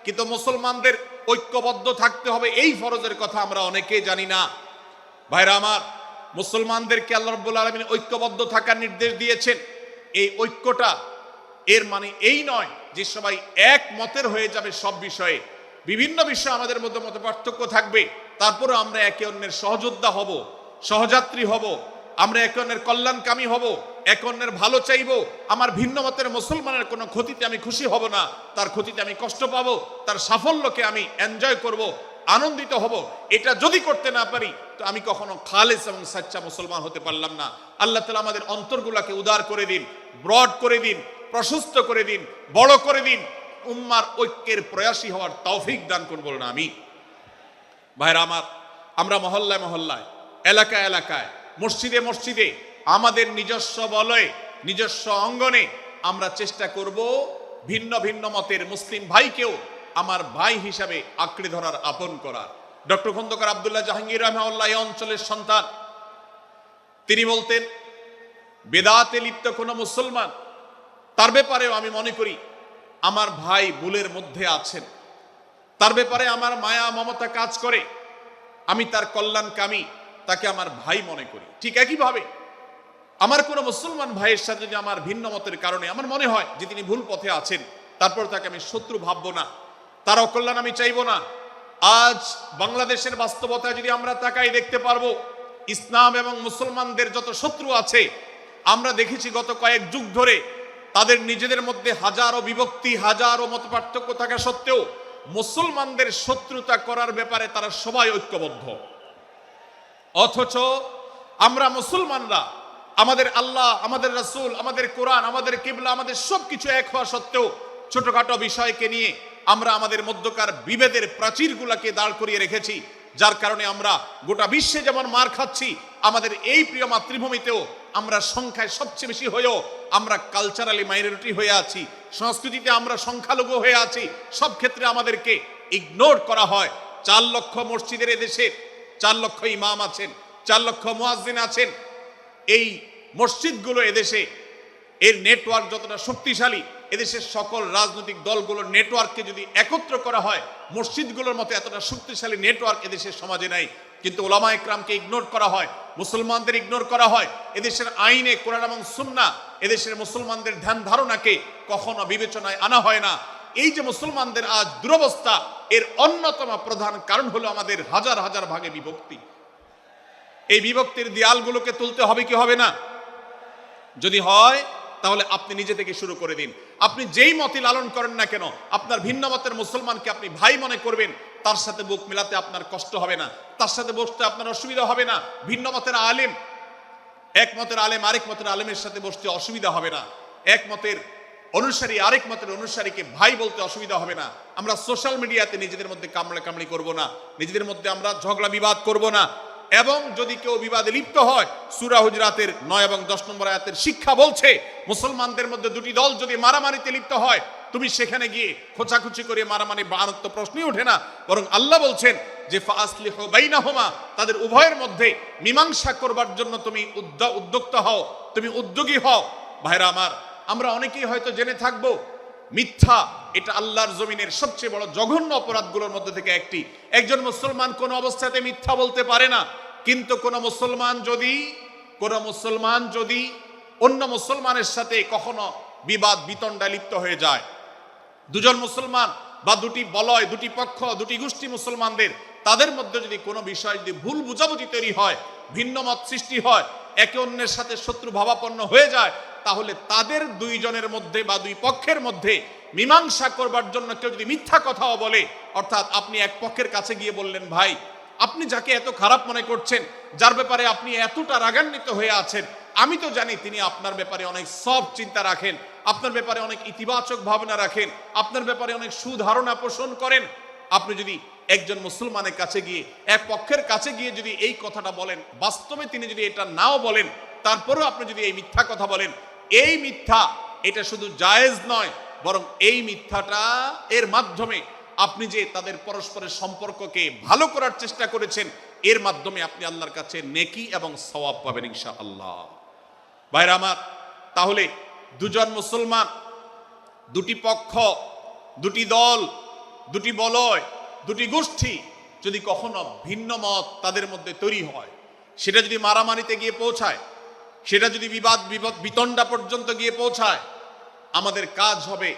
কিন্তু মুসলমানদের ঐক্যবদ্ধ থাকতে হবে এই ফরজের কথা আমরা অনেকেই জানি না। ভাইরা আমার, মুসলমানদেরকে আল্লাহ রাব্বুল আলামিন ঐক্যবদ্ধ থাকার নির্দেশ দিয়েছেন। এই ঐক্যটা এর মানে এই নয় যে সবাই এক মতের হয়ে যাবে সব বিষয়ে। বিভিন্ন বিষয়ে আমাদের মধ্যে মত পার্থক্য থাকবে, তারপরে আমরা একে অন্যের সহযোদ্ধা হব, সহযাত্রী হব, আমরা একে অন্যের কল্যাণকামী হব, একে অন্যের ভালো চাইব। আমার ভিন্ন মতের মুসলমানের কোনো ক্ষতিতে আমি খুশি হব না, তার ক্ষতিতে আমি কষ্ট পাবো, তার সাফল্যকে আমি এনজয় করব, আনন্দিত হব। এটা যদি করতে না পারি তো আমি কখনো খালেস এবং সাচ্চা মুসলমান হতে পারলাম না। আল্লাহ তাআলা আমাদের অন্তরগুলোকে উদার করে দিন, ব্রড করে দিন, প্রশস্ত করে দিন, বড় করে দিন, উম্মার ঐক্যের প্রয়াসী হওয়ার তৌফিক দান করুন বলুন আমিন। ভাইরা আমার, আমরা মহল্লায় মহল্লায়, এলাকায় এলাকায়, মসজিদে মসজিদে, আমাদের নিজস্ব বলয়ে, নিজস্ব অঙ্গনে আমরা চেষ্টা করব ভিন্ন ভিন্ন মতের মুসলিম ভাইকেও আমার ভাই হিসাবে আঁকড়ে ধরার, আপন করার। ডক্টর খন্দকার আব্দুল্লাহ জাহাঙ্গীর রাহমাহুল্লাহ এই অঞ্চলের সন্তান। তিনি বলতেন, বেদাতে লিপ্ত কোনো মুসলমান, তার ব্যাপারেও আমি মনে করি আমার ভাই ভুলের মধ্যে আছেন, তার ব্যাপারে আমার মায়া মমতা কাজ করে, আমি তার কল্যাণকামী, তাকে আমার ভাই মনে করি। ঠিক একইভাবে আমার কোনো মুসলমান ভাইয়ের সাথে যদি আমার ভিন্ন মতের কারণে আমার মনে হয় যে তিনি ভুল পথে আছেন, তারপর তাকে আমি শত্রু ভাববো না, তার অকল্যাণ আমি চাইবো না। আজ বাংলাদেশের বাস্তবতা যদি আমরা তাকাই, দেখতে পারবো ইসলাম এবং মুসলমানদের যত শত্রু আছে, আমরা দেখেছি গত কয়েক যুগ ধরে তাদের নিজেদের মধ্যে হাজারো বিভক্তি, হাজারো মত পার্থক্য থাকা সত্ত্বেও মুসলমানদের শত্রুতা করার ব্যাপারে তারা সবাই ঐক্যবদ্ধ। অথচ আমরা মুসলমানরা, আমাদের আল্লাহ, আমাদের রাসূল, আমাদের কোরআন, আমাদের কিবলা, আমাদের সবকিছু এক হওয়া সত্ত্বেও ছোটখাটো বিষয়কে নিয়ে আমরা আমাদের মধ্যকার বিভেদের প্রাচীরগুলোকে দাঁড় করিয়ে রেখেছি, যার কারণে আমরা গোটা বিশ্বে যেমন মার খাচ্ছি, আমাদের এই প্রিয় মাতৃভূমিতেও আমরা সংখ্যায় সবচেয়ে বেশি হয়েও আমরা কালচারালি মাইনরিটি হয়ে আছি, সংস্কৃতিতে আমরা সংখ্যালঘু হয়ে আছি। সব ক্ষেত্রে আমাদেরকে ইগনোর করা হয়। 4 লক্ষ মসজিদের এদেশে 4 লক্ষ ইমাম আছেন, 4 লক্ষ মুয়াজ্জিন আছেন। এই মসজিদগুলো এদেশে, এর নেটওয়ার্ক যতটা শক্তিশালী, এদেশের সকল রাজনৈতিক দলগুলোর নেটওয়ার্ককে যদি একত্র করা হয়, মসজিদগুলোর মতো এতটা শক্তিশালী নেটওয়ার্ক এদেশের সমাজে নাই। কিন্তু ওলামা একরামকে ইগনোর করা হয়, মুসলমানদের ইগনোর করা হয়। এদেশের আইনে কোরআন এবং সুন্নাহ এদেশের মুসলমানদের ধ্যান ধারণাকে কখনো বিবেচনায় আনা হয় না। এই যে মুসলমানদের আজ দুরবস্থা, এর অন্যতম প্রধান কারণ হলো আমাদের হাজার হাজার ভাগে বিভক্তি। এই বিভক্তির দেয়ালগুলোকে তুলতে হবে কি হবে না? যদি হয় তাহলে আপনি নিজে থেকে শুরু করে দিন। আপনি যেই মতই লালন করেন না কেন, আপনার ভিন্ন মতের মুসলমানকে আপনি ভাই মনে করবেন, তার সাথে বুক মিলাতে আপনার কষ্ট হবে না, তার সাথে বসতে আপনার অসুবিধা হবে না। ভিন্ন মতের আলেম, এক মতের আলেম আরেক মতের আলেমের সাথে বসতে অসুবিধা হবে না। এক মতের অনুসারী আরেক মতের অনুসারীকে ভাই বলতে অসুবিধা হবে না। আমরা সোশ্যাল মিডিয়াতে নিজেদের মধ্যে কামড়াকামড়ি করব না, নিজেদের মধ্যে আমরা ঝগড়া বিবাদ করব না। এবং যদি কেউ বিবাদে লিপ্ত হয়, সূরা হুজরাতের 9 এবং 10 নম্বর আয়াতের শিক্ষা বলছে, মুসলমানদের মধ্যে দুটি দল যদি মারামারিতে লিপ্ত হয়, তুমি সেখানে গিয়ে খোঁচাখুচি করে মারামারি বানানোর তো প্রশ্নই ওঠে না। বরং আল্লাহ বলছেন যে ফাসলিহু বাইনাহুমা, তাদের উভয়ের মধ্যে মীমাংসা করবার জন্য তুমি উদ্যোক্তা হও, তুমি উদ্যোগী হও। ভাইরা আমার, আমরা অনেকেই হয়তো জেনে থাকবো মিথ্যা এটা আল্লাহর জমিনের সবচেয়ে বড় জঘন্য অপরাধগুলোর মধ্যে থেকে একটি। একজন মুসলমান কোন অবস্থাতে মিথ্যা বলতে পারে না, কিন্তু কোন মুসলমান যদি অন্য মুসলমানের সাথে কখনো বিবাদ বিতণ্ডায় লিপ্ত হয়ে যায়, দুজন মুসলমান বা দুটি বলয়, দুটি পক্ষ, দুটি গোষ্ঠী মুসলমানদের, তাদের মধ্যে যদি কোনো বিষয় যদি ভুল বুঝাবুঝি তৈরি হয়, ভিন্ন মত সৃষ্টি হয়, একে অন্যের সাথে শত্রু ভাবাপন্ন হয়ে যায়, তাহলে তাদের দুইজনের মধ্যে বা দুই পক্ষের মধ্যে মীমাংসা করবার জন্য কেউ যদি মিথ্যা কথাও বলে, অর্থাৎ আপনি এক পক্ষের কাছে গিয়ে বললেন, ভাই আপনি যাকে এত খারাপ মনে করছেন, যার ব্যাপারে আপনি এতটা রাগান্বিত হয়ে আছেন, আমি তো জানি তিনি আপনার ব্যাপারে অনেক সফট চিন্তা রাখেন, আপনার ব্যাপারে অনেক ইতিবাচক ভাবনা রাখেন, আপনার ব্যাপারে অনেক সুধারণা পোষণ করেন। আপনি যদি একজন মুসলমানের কাছে গিয়ে, এক পক্ষের কাছে গিয়ে যদি এই কথাটা বলেন, বাস্তবে তিনি যদি এটা নাও বলেন, তারপরেও আপনি যদি এই মিথ্যা কথা বলেন, এই মিথ্যা এটা শুধু জায়েজ নয়, বরং এই মিথ্যাটা এর মাধ্যমে আপনি যে তাদের পরস্পরের সম্পর্ককে ভালো করার চেষ্টা করেছেন, এর মাধ্যমে আপনি আল্লাহর কাছে নেকি এবং সওয়াব পাবেন ইনশাআল্লাহ। ভাইরা আমার, তাহলে দুজন মুসলমান, দুটি পক্ষ, দুটি দল, দুটি বলয়, দুটি গোষ্ঠী যদি কখনো ভিন্ন মত তাদের মধ্যে তৈরি হয়, সেটা যদি মারামারিতে গিয়ে পৌঁছায়, সেটা যদি বিবাদ বিতণ্ডা পর্যন্ত গিয়ে পৌঁছায়, আমাদের কাজ হবে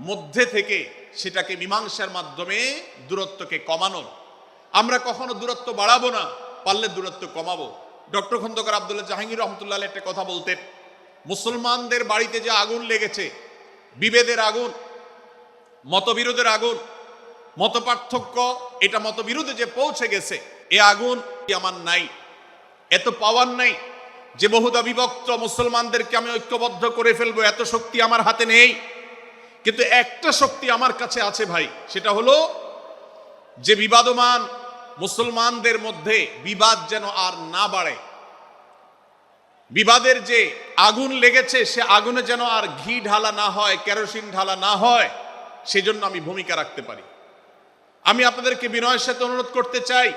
মধ্যে থেকে সেটাকে মীমাংসার মাধ্যমে দূরত্বকে কমানো। আমরা কখনো দূরত্ব বাড়াবো না, পারলে দূরত্ব কমাবো। ডক্টর খন্দকার আব্দুল্লাহ জাহাঙ্গীর রহমতুল্লাহ একটা কথা বলতেন, মুসলমানদের বাড়িতে যে আগুন লেগেছে, বিভেদের আগুন, মতবিরোধের আগুন, মত পার্থক্য, এটা মতবিরোধে যে পৌঁছে গেছে, এ আগুন আমার নাই, এত পাওয়ার নাই যে বহুদা বিভক্ত মুসলমানদেরকে আমি ঐক্যবদ্ধ করে ফেলবো, এত শক্তি আমার হাতে নেই। কিন্তু একটা শক্তি আমার কাছে আছে ভাই, সেটা হলো যে বিবাদমান মুসলমানদের মধ্যে বিবাদ যেন আর না বাড়ে, বিবাদের যে আগুন লেগেছে সে আগুনে যেন আর ঘি ঢালা না হয়, কেরোসিন ঢালা না হয়, সেজন্য আমি ভূমিকা রাখতে পারি। আমি আপনাদেরকে বিনয়ের সাথে অনুরোধ করতে চাই,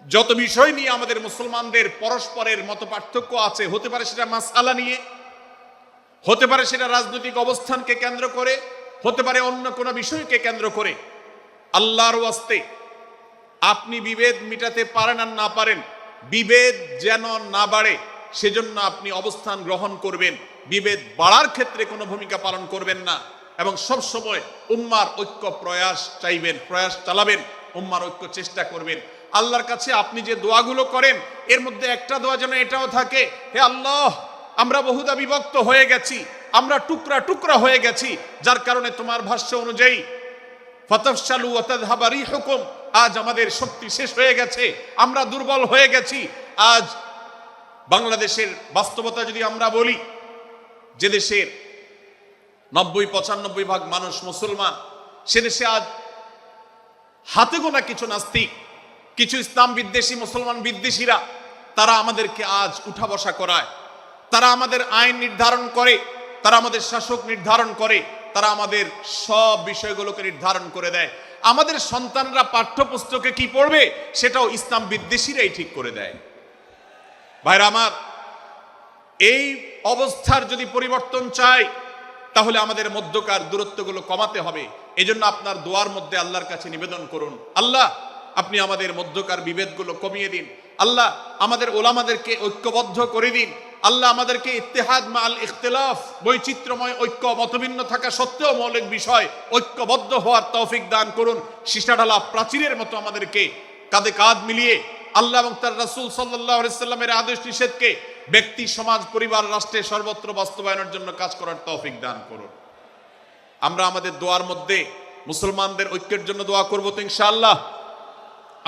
যত বিষয় নিয়ে আমাদের মুসলমানদের পরস্পরের মত পার্থক্য আছে, হতে পারে সেটা মাসআলা নিয়ে, হতে পারে সেটা রাজনৈতিক অবস্থানকে কেন্দ্র করে, হতে পারে অন্য কোনো বিষয়কে কেন্দ্র করে, আল্লাহর ওয়াস্তে আপনি বিভেদ মিটাতে পারেন আর না পারেন, বিভেদ যেন না বাড়ে সেজন্য আপনি অবস্থান গ্রহণ করবেন, বিভেদ বাড়ার ক্ষেত্রে কোনো ভূমিকা পালন করবেন না, এবং সব সময় উম্মার ঐক্য প্রয়াস চাইবেন, প্রয়াস চালাবেন, উম্মার ঐক্য চেষ্টা করবেন। আল্লাহর কাছে আপনি যে দোয়াগুলো করেন, এর মধ্যে একটা দোয়া যেন এটাও থাকে, হে আল্লাহ, আমরা বহুদা বিভক্ত হয়ে গেছি, আমরা টুকরা টুকরা হয়ে গেছি, যার কারণে তোমার ভাষ্য অনুযায়ী ফাতাফশালু ওয়া তাযহাবা রিহুকুম, আজ আমাদের শক্তি শেষ হয়ে গেছে, আমরা দুর্বল হয়ে গেছি। আজ বাংলাদেশের বাস্তবতা যদি আমরা বলি, যে দেশের 90-95 ভাগ মানুষ মুসলমান, সে দেশে আজ হাতে গোনা কিছু নাস্তিক, কিছু ইসলাম বিদ্বেষী, মুসলমান বিদ্বেষীরা, তারা আমাদেরকে আজ উঠা বসা করায়, তারা আমাদের আইন নির্ধারণ করে, তারা আমাদের শাসক নির্ধারণ করে, তারা আমাদের সব বিষয়গুলোকে নির্ধারণ করে দেয়। আমাদের সন্তানরা পাঠ্যপুস্তকে কি পড়বে সেটাও ইসলাম বিদ্বেষীরাই ঠিক করে দেয়। ভাইরা আমার, এই অবস্থার যদি পরিবর্তন চাই, তাহলে আমাদের মধ্যকার দূরত্বগুলো কমাতে হবে। এজন্য আপনার দোয়ার মধ্যে আল্লাহর কাছে নিবেদন করুন, আল্লাহ আপনি আমাদের মধ্যকার বিভেদগুলো কমিয়ে দিন, আল্লাহ আমাদের ওলামাদেরকে ঐক্যবদ্ধ করে দিন, আল্লাহ আমাদেরকে ইত্তেহাদ মাল ইখতিলাফ, বৈচিত্র্যময় ঐক্য, মতভিন্ন থাকা সত্ত্বেও মৌলিক বিষয় ঐক্যবদ্ধ হওয়ার তৌফিক দান করুন। সীসাঢালা প্রাচীরের মতো আমাদেরকে কাঁধে কাঁধ মিলিয়ে আল্লাহ এবং তার রাসূল সাল্লাল্লাহু আলাইহি সাল্লামের আদেশ নিষেধকে ব্যক্তি, সমাজ, পরিবার, রাষ্ট্রে সর্বত্র বাস্তবায়নের জন্য কাজ করার তৌফিক দান করুন। আমরা আমাদের দোয়ার মধ্যে মুসলমানদের ঐক্যের জন্য দোয়া করব তো ইনশাআল্লাহ।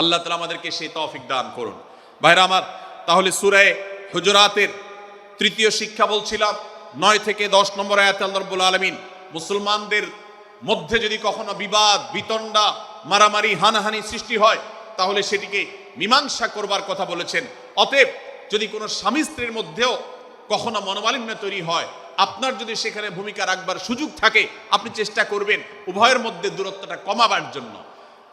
আল্লাহ তাআলা আমাদেরকে সেই তৌফিক দান করুন। ভাইরা আমার, তাহলে সূরা হুজুরাতের তৃতীয় শিক্ষা বলছিলাম, 9 থেকে 10 নম্বর আয়াতে আল্লাহ রাব্বুল আলামিন মুসলমানদের মধ্যে যদি কখনো বিবাদ বিতণ্ডা, মারামারি, হানাহানি সৃষ্টি হয়, তাহলে সেটিকে মীমাংসা করবার কথা বলেছেন। অতএব যদি কোনো স্বামী স্ত্রীর মধ্যেও কখনো মনোমালিন্য তৈরি হয়, আপনার যদি সেখানে ভূমিকা রাখবার সুযোগ থাকে, আপনি চেষ্টা করবেন উভয়ের মধ্যে দূরত্বটা কমাবার জন্য।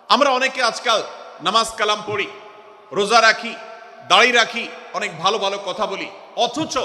আমরা অনেকে আজকাল নামাজ কালাম পড়ি, রোজা রাখি, দাড়ি রাখি, অনেক ভালো ভালো কথা বলি, অথচ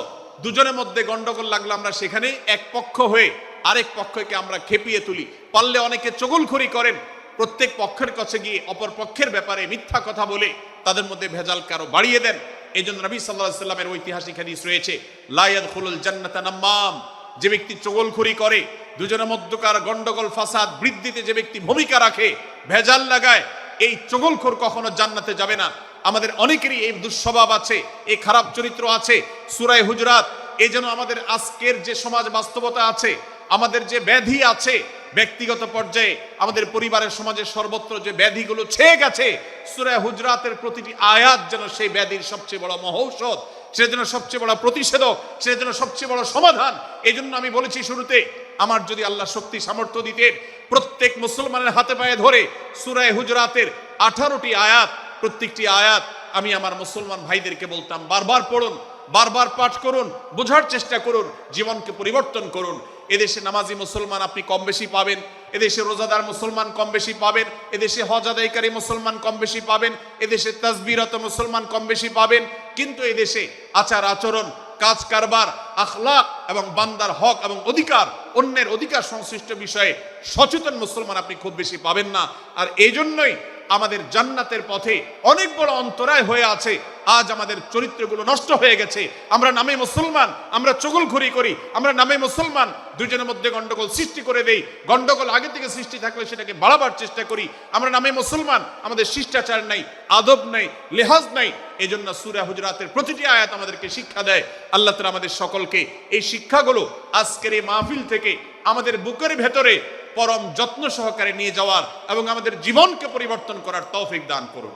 দুজনের মধ্যে গন্ডগোল লাগলো, আমরা সেখানে এক পক্ষ হয়ে আরেক পক্ষকে আমরা খেপিয়ে তুলি। পারলে অনেকে চগলখড়ি করেন, প্রত্যেক পক্ষের কাছে গিয়ে অপর পক্ষের ব্যাপারে মিথ্যা কথা বলে তাদের মধ্যে ভেজালকে আরো বাড়িয়ে দেন। এই জন্য নবী সাল্লাল্লাহু আলাইহি ওয়াসাল্লামের ঐতিহাসিক হাদিস রয়েছে, লা ইয়াদখুলুল জান্নাতা নাম্মাম, যে ব্যক্তি চগলখড়ি করে, দুজনের মধ্যকার গন্ডগোল ফাসাদ বৃদ্ধিতে যে ব্যক্তি ভূমিকা রাখে, ভেজাল লাগায়, এই চগলখোর কখনো জান্নাতে যাবে না। আমাদের অনেকেরই এই দুঃস্বভাব আছে, এই খারাপ চরিত্র আছে। সূরা হুজুরাত, এই জন্য আমাদের আজকের যে সমাজ বাস্তবতা আছে, আমাদের যে ব্যাধি আছে ব্যক্তিগত পর্যায়ে, আমাদের পরিবারের সমাজের সর্বত্র যে ব্যাধিগুলো ছেয়ে গেছে, সূরা হুজুরাতের প্রতিটি আয়াত যেন সেই ব্যাধির সবচেয়ে বড় মহৌষধ, সেটার জন্য সবচেয়ে বড় প্রতিষেধক, সেটার জন্য সবচেয়ে বড় সমাধান। এই জন্য আমি বলেছি শুরুতে, আমার যদি আল্লাহ শক্তি সামর্থ্য দিতেন, প্রত্যেক মুসলমানের হাতে পায়ে ধরে সূরা হুজুরাতের 18টি আয়াত, প্রত্যেকটি আয়াত আমি আমার মুসলমান ভাইদেরকে বলতাম, বারবার পড়ুন, বারবার পাঠ করুন, বোঝার চেষ্টা করুন, জীবনকে পরিবর্তন করুন। এদেশে নামাজি মুসলমান আপনি কম বেশি পাবেন, এদেশে রোজাদার মুসলমান কম বেশি পাবেন, এদেশে হজ আদায়কারী মুসলমান কম বেশি পাবেন, এদেশে তাসবিহরত মুসলমান কম বেশি পাবেন, কিন্তু এদেশে আচার আচরণ, কাজ কারবার, আখলাক এবং বান্দার হক এবং অধিকার, অন্যের অধিকার সংশ্লিষ্ট বিষয়ে সচেতন মুসলমান আপনি খুব বেশি পাবেন না। আর এই জন্যই আমাদের জান্নাতের পথে অনেক বড় অন্তরায় হয়ে আছে। আজ আমাদের চরিত্রগুলো নষ্ট হয়ে গেছে। আমরা নামে মুসলমান, আমরা চগলখড়ি করি, আমরা নামে মুসলমান, দুজনের মধ্যে গন্ডগোল সৃষ্টি করে দেই। গন্ডগোল আগে থেকে সৃষ্টি থাকলে সেটাকে বাড়াবার চেষ্টা করি। আমরা নামে মুসলমান, আমাদের শিষ্টাচার নাই, আদব নাই, লেহাজ নাই। এই জন্য সূরা হুজুরাতের প্রতিটি আয়াত আমাদেরকে শিক্ষা দেয়। আল্লাহ তাআলা আমাদের সকলকে এই শিক্ষাগুলো আজকের এই মাহফিল থেকে আমাদের বুকের ভেতরে পরম যত্ন সহকারে নিয়ে যাওয়ার এবং আমাদের জীবনকে পরিবর্তন করার তৌফিক দান করুন।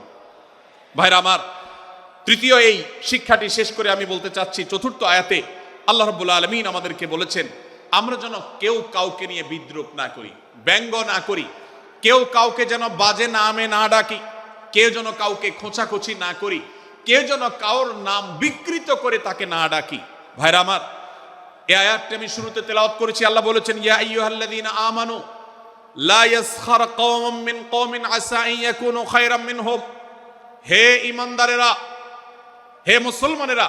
ভাইরা আমার, তৃতীয় এই শিক্ষাটি শেষ করে আমি বলতে চাচ্ছি, চতুর্থ আয়াতে আল্লাহ রাব্বুল আলামিন আমাদেরকে বলেছেন, আমরা যেন কেউ কাউকে নিয়ে বিদ্রূপ না করি, ব্যঙ্গ না করি, কেউ কাউকে যেন বাজে নামে না ডাকি, কেউ যেন কাউকে খোঁচাখুচি না করি, কেউ যেন কারোর নাম বিকৃত করে তাকে না ডাকি। ভাইরা আমার, এই আয়াতটি আমি শুরুতে তেলাওয়াত করেছি। আল্লাহ বলেছেন, ইয়া আইয়ুহাল্লাযীনা আমানু লা ইয়াসখার কওমুম মিন কওমিন আসা আন ইয়াকুনু খায়রাম মিনহুম। হে ঈমানদারেরা, হে মুসলমানেরা,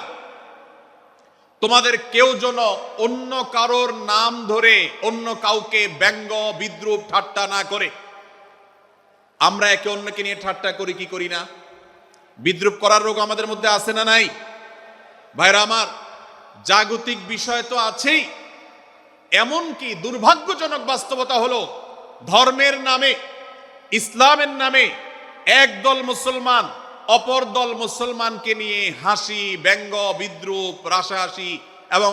তোমাদের কেউ যেন অন্য কারোর নাম ধরে অন্য কাউকে ব্যঙ্গ বিদ্রূপ ঠাট্টা না করে। আমরা একে অন্যকে নিয়ে ঠাট্টা করি কি করি না? বিদ্রূপ করার রোগ আমাদের মধ্যে আছে না নাই? ভাইরা আমার, জাগতিক বিষয় তো আছেই, এমনকি দুর্ভাগ্যজনক বাস্তবতা হলো ধর্মের নামে, ইসলামের নামে একদল মুসলমান অপর দল মুসলমানকে নিয়ে হাসি, ব্যঙ্গ, বিদ্রূপ, রাশাহাসি এবং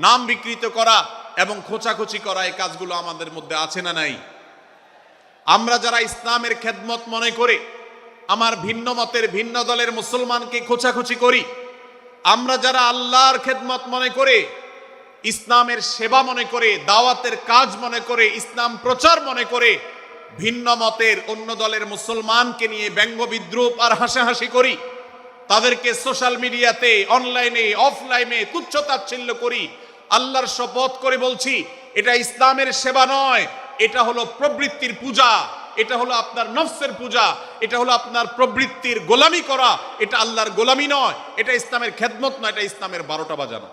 নাম বিকৃত করা এবং খোঁচাখুচি করা, এই কাজগুলো আমাদের মধ্যে আছে না নাই? আমরা যারা ইসলামের খেদমত মনে করে আমার ভিন্ন মতের, ভিন্ন দলের মুসলমানকে খোঁচাখুচি করি, আমরা যারা আল্লাহর খেদমত মনে করে, ইসলামের সেবা মনে করে, দাওয়াতের কাজ মনে করে, ইসলাম প্রচার মনে করে ভিন্ন মতের অন্য দলের মুসলমানকে নিয়ে ব্যঙ্গ বিদ্রূপ আর হাসাহাসি করি, তাদেরকে সোশ্যাল মিডিয়াতে, অনলাইনে, অফলাইনে তুচ্ছ তাচ্ছিল্য করি, আল্লাহর শপথ করে বলছি, এটা ইসলামের সেবা নয়, এটা হলো প্রবৃত্তির পূজা, এটা হলো আপনার নফসের পূজা, এটা হলো আপনার প্রবৃত্তির গোলামি করা, এটা আল্লাহর গোলামি নয়, এটা ইসলামের খেদমত নয়, এটা ইসলামের 12টা বাজানো।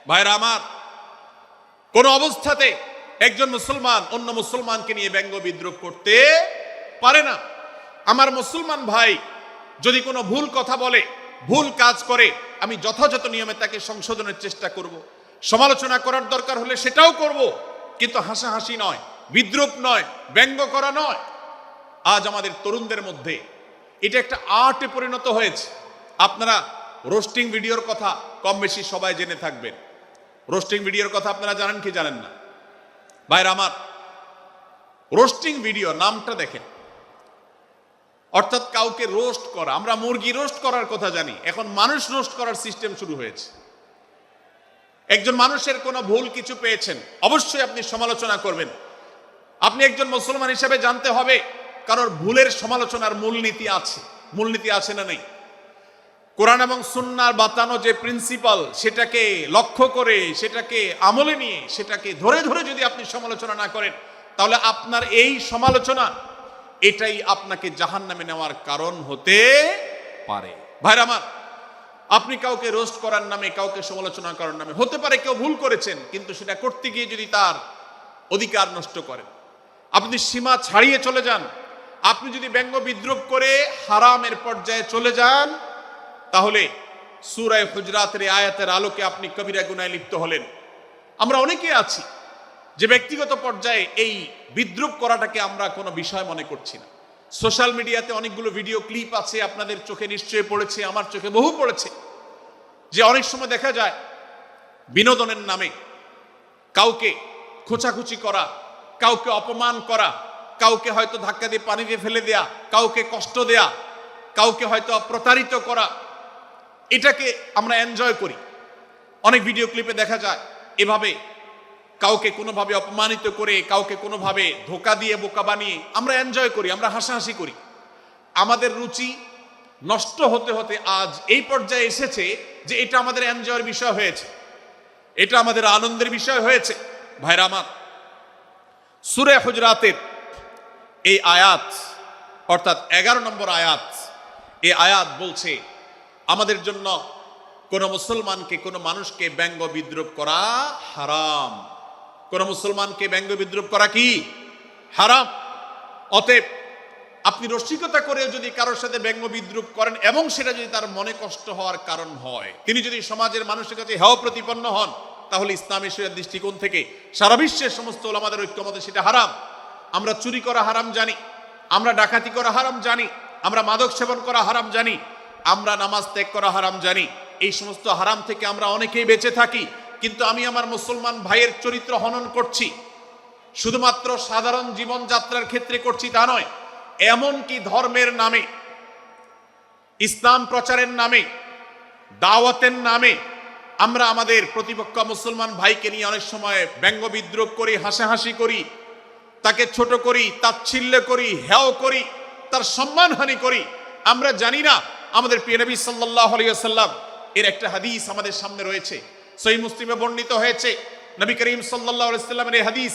ভাইরা আমার, কোন অবস্থাতে একজন মুসলমান অন্য মুসলমানকে নিয়ে ব্যঙ্গ বিদ্রূপ করতে পারে না। আমার মুসলমান ভাই যদি কোনো ভুল কথা বলে, ভুল কাজ করে, আমি যথাযথ নিয়মে তাকে সংশোধনের চেষ্টা করব, সমালোচনা করার দরকার হলে সেটাও করব, কিন্তু হাসাহাসি নয়, বিদ্রূপ নয়, ব্যঙ্গ করা নয়। আজ আমাদের তরুণদের মধ্যে এটা একটা আর্টে পরিণত হয়েছে। আপনারা রোস্টিং ভিডিওর কথা কম বেশি সবাই জেনে থাকবেন। রোস্টিং ভিডিওর কথা আপনারা জানেন কি জানেন না? ভাইরা আমার, রোস্টিং ভিডিও নামটা দেখেন, অর্থাৎ কাউকে রোস্ট করা। আমরা মুরগি রোস্ট করার কথা জানি, এখন মানুষ রোস্ট করার সিস্টেম শুরু হয়েছে। একজন মানুষের কোনো ভুল কিছু পেয়েছেন, অবশ্যই আপনি সমালোচনা করবেন। আপনি একজন মুসলমান হিসেবে জানতে হবে কারোর ভুলের সমালোচনার মূলনীতি আছে। মূলনীতি আছে না নেই? কোরআন এবং সুন্নাহর বাতানো যে প্রিন্সিপাল, সেটাকে লক্ষ্য করে, সেটাকে আমলে নিয়ে, সেটাকে ধরে ধরে যদি আপনি সমালোচনা না করেন, তাহলে আপনার এই সমালোচনা এটাই আপনাকে জাহান্নামে নেওয়ার কারণ হতে পারে। ভাইরা আমার, আপনি কাউকে রোস্ট করার নামে, কাউকে সমালোচনা করার নামে, হতে পারে কেউ ভুল করেছেন, কিন্তু সেটা করতে গিয়ে যদি তার অধিকার নষ্ট করেন, আপনি সীমা ছাড়িয়ে চলে যান, আপনি যদি ব্যঙ্গ বিদ্রুপ করে হারামের পর্যায়ে চলে যান, তাহলে সূরা হুজরাতের আয়াতের আলোকে আপনি কবিরা গুনাহে লিপ্ত হলেন। আমরা অনেকে আছি যে ব্যক্তিগত পর্যায়ে এই বিদ্রুপ করাটাকে আমরা কোনো বিষয় মনে করছি না। সোশ্যাল মিডিয়াতে অনেকগুলো ভিডিও ক্লিপ আছে, আপনাদের চোখে নিশ্চয়ই পড়েছে, আমার চোখে বহু পড়েছে, যে অনেক সময় দেখা যায় বিনোদনের নামে কাউকে খোঁচাখুচি করা, কাউকে অপমান করা, কাউকে হয়তো ধাক্কা দিয়ে পানি দিয়ে ফেলে দেয়া, কাউকে কষ্ট দেয়া, কাউকে হয়তো প্রতারিত করা, এটাকে আমরা এনজয় করি। অনেক ভিডিও ক্লিপে দেখা যায় এভাবে কাউকে কোনোভাবে অপমানিত করে, কাউকে কোনোভাবে ধোকা দিয়ে বোকা বানিয়ে আমরা এনজয় করি, আমরা হাসাহাসি করি। আমাদের রুচি নষ্ট হতে হতে আজ এই পর্যায়ে এসেছে যে এটা আমাদের এনজয়ের বিষয় হয়েছে, এটা আমাদের আনন্দের বিষয় হয়েছে। ভাইরা আমার, সূরা হুজরাতের এই আয়াত অর্থাৎ 11 নম্বর আয়াত, এই আয়াত বলছে আমাদের জন্য কোন মুসলমানকে, কোন মানুষকে ব্যঙ্গ বিদ্রুপ করা হারাম। কোন মুসলমানকে ব্যঙ্গ বিদ্রুপ করা কি হারাম। অতএব আপনি রসিকতা করে যদি কারোর সাথে ব্যঙ্গ বিদ্রুপ করেন এবং সেটা যদি তার মনে কষ্ট হওয়ার কারণ হয়, তিনি যদি সমাজের মানুষের কাছে হেয় প্রতিপন্ন হন, তাহলে ইসলামী শরীয়তের দৃষ্টিকোণ থেকে সারা বিশ্বের সমস্ত ওলামাদের ঐক্যমতে সেটা হারাম। আমরা চুরি করা হারাম জানি, আমরা ডাকাতি করা হারাম জানি, আমরা মাদক সেবন করা হারাম জানি, আমরা নামাজ ত্যাগ করা হারাম জানি। এই সমস্ত হারাম থেকে আমরা অনেকেই বেঁচে থাকি, কিন্তু আমি আমার মুসলমান ভাইয়ের চরিত্র হনন করছি, শুধুমাত্র সাধারণ জীবনযাত্রার ক্ষেত্রে করছি তা নয়, এমনকি ধর্মের নামে, ইসলাম প্রচারের নামে, দাওয়াতের নামে আমরা আমাদের প্রতিপক্ষ মুসলমান ভাইকে নিয়ে অনেক সময় ব্যঙ্গ বিদ্রুপ করি, হাসাহাসি করি, তাকে ছোট করি, তাচ্ছিল্য করি, হেয় করি, তার সম্মানহানি করি। আমরা জানি না আমাদের প্রিয় নবী সাল্লাল্লাহু আলাইহি ওয়াসাল্লাম এর একটা হাদিস আমাদের সামনে রয়েছে, সহিহ মুসলিমে বর্ণিত হয়েছে। নবী করিম সাল্লাল্লাহু আলাইহি ওয়াসাল্লামের এই হাদিস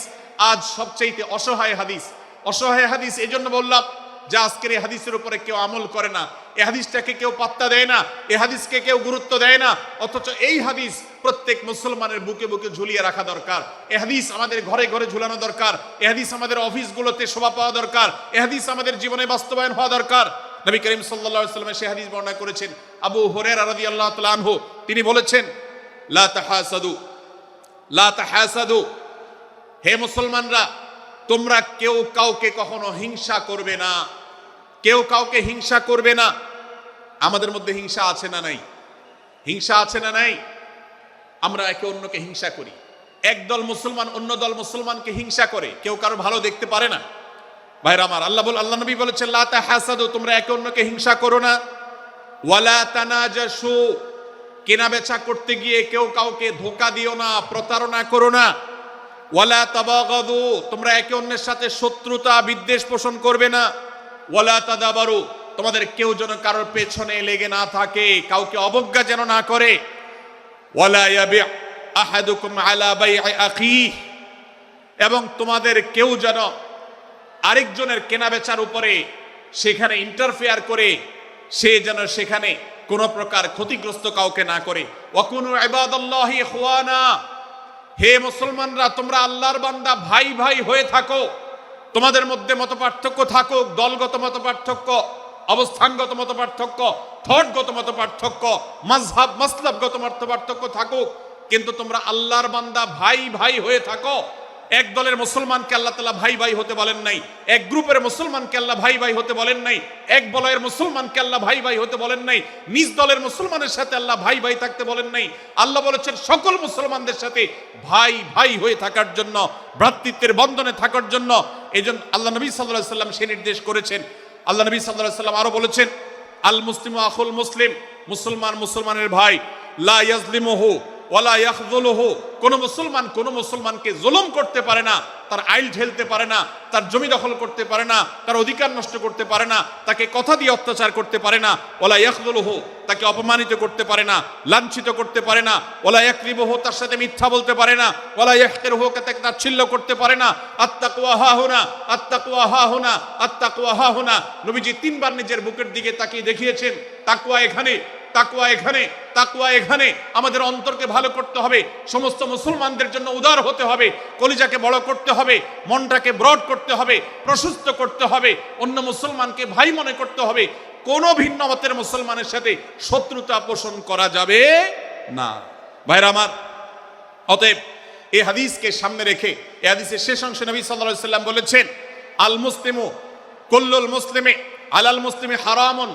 আজ সবচেয়ে অসহায় হাদিস। অসহায় হাদিস এই জন্য বললাম যে আজকের এই হাদিসের উপরে কেউ আমল করে না, এই হাদিসটাকে কেউ পাত্তা দেয় না, এই হাদিসকে কেউ গুরুত্ব দেয় না, অথচ এই হাদিস প্রত্যেক মুসলমানের বুকে বুকে ঝুলিয়ে রাখা দরকার। এই হাদিস আমাদের ঘরে ঘরে ঝুলানো দরকার, এই হাদিস আমাদের অফিসগুলোতে শোভা পাওয়া দরকার, এই হাদিস আমাদের জীবনে বাস্তবায়ন হওয়া দরকার। নবী করিম সাল্লাল্লাহু আলাইহি ওয়াসাল্লাম সেই হাদিস বর্ণনা করেছেন। আবু হুরায়রা রাদিয়াল্লাহু তাআলা আনহু তিনি বলেছেন, লা তাহাসাদু, লা তাহাসাদু, হে মুসলমানরা, তোমরা কেউ কাউকে কখনো হিংসা করবে না, কেউ কাউকে হিংসা করবে না। আমাদের মধ্যে হিংসা আছে না নাই? হিংসা আছে না নাই? আমরা একে অন্যকে হিংসা করি। একদল মুসলমান অন্য দল মুসলমানকে হিংসা করে, কেউ কারো ভালো দেখতে পারে না। ভাইরা আমার, আল্লাহ নবী বলেছেন, লা তাহাসাদু, তোমরা একে অন্যকে হিংসা করো না। ওয়ালা তানাজাসু, কেনা বেচা করতে গিয়ে কেউ কাউকে ধোঁকা দিও না, প্রতারণা করো না। ওয়ালা তাবাগাদু, তোমরা একে অন্যের সাথে শত্রুতা বিদ্বেষ পোষণ করবে না। ওয়ালা তাদাবারু, তোমাদের কেউ যেন কারোর পেছনে লেগে না থাকে, কাউকে অবজ্ঞা যেন না করে। ওয়ালা ইয়াবি আহাদুকুম আলা বাই'i আখিহি, এবং তোমাদের কেউ যেন আরেকজনের কেনা বেচার উপরে সেখানে ইন্টারফেয়ার করে সে যেন সেখানে কোনো প্রকার ক্ষতিগ্রস্ত কাউকে না করে। ওয়াকুনু ইবাদাল্লাহি ইখওয়ানা, হে মুসলমানরা, তোমরা আল্লাহর বান্দা, ভাই ভাই হয়ে থাকো। তোমাদের মধ্যে মতপার্থক্য থাকুক, দলগত মতপার্থক্য, অবস্থানগত মতপার্থক্য, থটগত মতপার্থক্য, মাযহাব মাসলাবগত মতপার্থক্য থাকুক, কিন্তু তোমরা আল্লাহর বান্দা, ভাই ভাই হয়ে থাকো। এক দলের মুসলমানকে আল্লাহ তাআলা ভাই ভাই হতে বলেন নাই, এক গ্রুপের মুসলমানকে আল্লাহ ভাই ভাই হতে বলেন নাই, এক বলয়ের মুসলমানকে আল্লাহ ভাই ভাই হতে বলেন নাই, নিজ দলের মুসলমানের সাথে আল্লাহ ভাই ভাই থাকতে বলেন নাই। আল্লাহ বলেছেন সকল মুসলমানদের সাথে ভাই ভাই হয়ে থাকার জন্য, ভ্রাতৃত্বের বন্ধনে থাকার জন্য। এইজন্য আল্লাহ নবী সাল্লাল্লাহু আলাইহি ওয়াসাল্লাম সে নির্দেশ করেছেন। আল্লাহ নবী সাল্লাল্লাহু আলাইহি ওয়াসাল্লাম আরো বলেছেন, আল মুসলিমু আখুল মুসলিম, মুসলমান মুসলমানের ভাই, লা ইয়াজলিমুহু ওয়ালা ইয়াখযুলুহু, কোন মুসলমান কোন মুসলমানকে জুলুম করতে পারে না, তার আইল ঠেলতে পারে না, তার জমি দখল করতে পারে না, তার অধিকার নষ্ট করতে পারে না, তাকে কথা দিয়ে অত্যাচার করতে পারে না। ওয়ালা ইয়াখযুলুহু, তাকে অপমানিত করতে পারে না, লাঞ্ছিত করতে পারে না। ওয়ালা ইয়াকরিবুহু, তার সাথে মিথ্যা বলতে পারে না। ওয়ালা ইয়াহকিরুহু, তাকে তাচ্ছিল্য করতে পারে না। আত্তাকওয়া হাহুনা, আত্তাকওয়া হাহুনা, আত্তাকওয়া হাহুনা। নবীজি তিনবার নিজের বুকের দিকে তাকিয়ে দেখিয়েছেন, তাকওয়া এখানে, তাকওয়া এখানে, তাকওয়া এখানে। আমাদের অন্তরকে ভালো করতে হবে, সমস্ত মুসলমানদের জন্য উদার হতে হবে, কলিজাকে বড় করতে হবে, মনটাকে ব্রড করতে হবে, প্রশস্ত করতে হবে, অন্য মুসলমানকে ভাই মনে করতে হবে। কোনো ভিন্ন মতের মুসলমানের সাথে শত্রুতা পোষণ করা যাবে না। ভাইরা আমার, অতএব এই হাদিসকে সামনে রেখে এই হাদিসের শেষ অংশে নবী সাল্লাল্লাহু আলাইহি সাল্লাম বলেছেন, আল মুসলিমু কুল্লুল মুসলিমি আলাল মুসলিমি হারামুন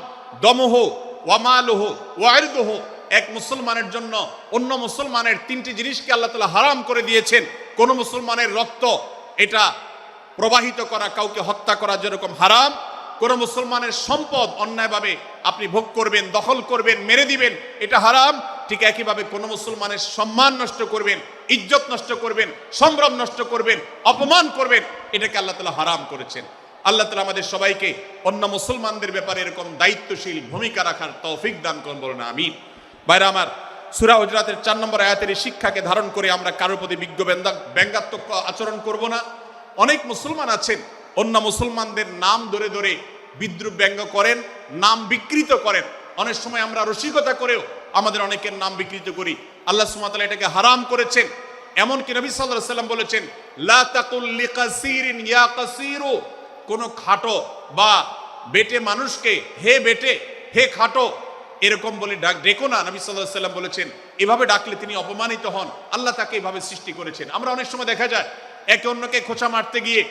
দমুহু ওয়া মালুহু ওয়া ইরদুহু। এক মুসলমানের জন্য অন্য মুসলমানের তিনটি জিনিসকে আল্লাহ তাআলা হারাম করে দিয়েছেন। কোন মুসলমানের রক্ত এটা প্রবাহিত করা, কাউকে হত্যা করা যেরকম হারাম, কোন মুসলমানের সম্পদ অন্যায়ভাবে আপনি ভোগ করবেন, দখল করবেন, মেরে দিবেন, এটা হারাম। ঠিক একইভাবে কোন মুসলমানের সম্মান নষ্ট করবেন, ইজ্জত নষ্ট করবেন, সম্ভ্রম নষ্ট করবেন, অপমান করবেন, এটাকে আল্লাহ তাআলা হারাম করেছেন। আল্লাহ তাআলা আমাদের সবাইকে অন্য মুসলমানদের ব্যাপারে এরকম দায়িত্বশীল ভূমিকা রাখার তৌফিক দান করুন, বলুন আমিন। ভাইরা আমার, সূরা হুজরাতের 4 নম্বর আয়াতের এই শিক্ষাকে ধারণ করে আমরা কারোর প্রতি ব্যঙ্গাত্মক আচরণ করব না। অনেক মুসলমান আছেন অন্য মুসলমানদের নাম ধরে ধরে বিদ্রুপ ব্যঙ্গ করেন, নাম বিকৃত করেন। অনেক সময় আমরা রসিকতা করেও আমাদের অনেকের নাম বিকৃত করি। আল্লাহ সুবহানাহু ওয়া তাআলা এটাকে হারাম করেছেন। এমনকি নবী সাল্লাল্লাহু আলাইহি ওয়াসাল্লাম বলেছেন, লা তাকুল লিকাসিরিন ইয়া কাসিরু। কোন খাটো বা বেটে মানুষকে হে বেটে, হে খাটো এরকম বলে ডেকো না। নবী সাল্লাল্লাহু আলাইহি ওয়াসাল্লাম বলেছেন, এভাবে ডাকলে তিনি অপমানিত হন। আল্লাহ তাকে এভাবে সৃষ্টি করেছেন। আমরা অনেক সময় দেখা যায় একে অন্যকে খোঁচা মারতে গিয়ে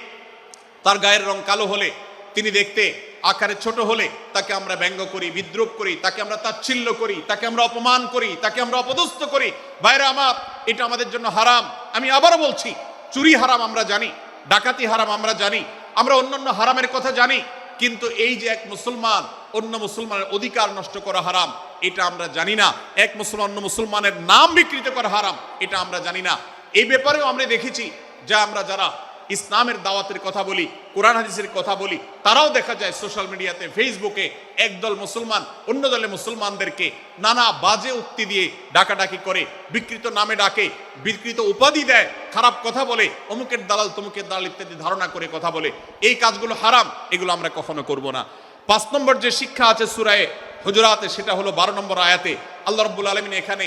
তার গায়ের রং কালো হলে, তিনি দেখতে আকারে ছোট হলে তাকে আমরা ব্যঙ্গ করি, বিদ্রুপ করি, তাকে আমরা তাচ্ছিল্য করি, তাকে আমরা অপমান করি, তাকে আমরা অপদস্থ করি। ভাইরা আমার, এটা আমাদের জন্য হারাম। আমি আবারও বলছি, চুরি হারাম আমরা জানি, ডাকাতি হারাম আমরা জানি, আমরা অন্যান্য হারামের কথা জানি, কিন্তু এই যে এক মুসলমান অন্য মুসলমানের অধিকার নষ্ট করা হারাম, এটা আমরা জানি না। এক মুসলমান অন্য মুসলমানের নাম বিকৃত করা হারাম, এটা আমরা জানি না। এই ব্যাপারেও আমরা দেখেছি যে আমরা যারা ইসলামের দাওয়াতের কথা বলি, কোরআন হাদিসের কথা বলি, তারাও দেখা যায় সোশ্যাল মিডিয়াতে, ফেসবুকে একদল মুসলমান অন্য দলে মুসলমানদেরকে নানা বাজে উক্তি দিয়ে ডাকাডাকি করে, বিকৃত নামে ডাকে, বিকৃত উপাধি দেয়, খারাপ কথা বলে, অমুকের দালাল তমুকের দালাল ইত্যাদি ধারণা করে কথা বলে। এই কাজগুলো হারাম, এগুলো আমরা কখনো করব না। 5 নম্বর যে শিক্ষা আছে সূরা হুজুরাতে, সেটা হলো 12 নম্বর আয়াতে আল্লাহ রাব্বুল আলামিন এখানে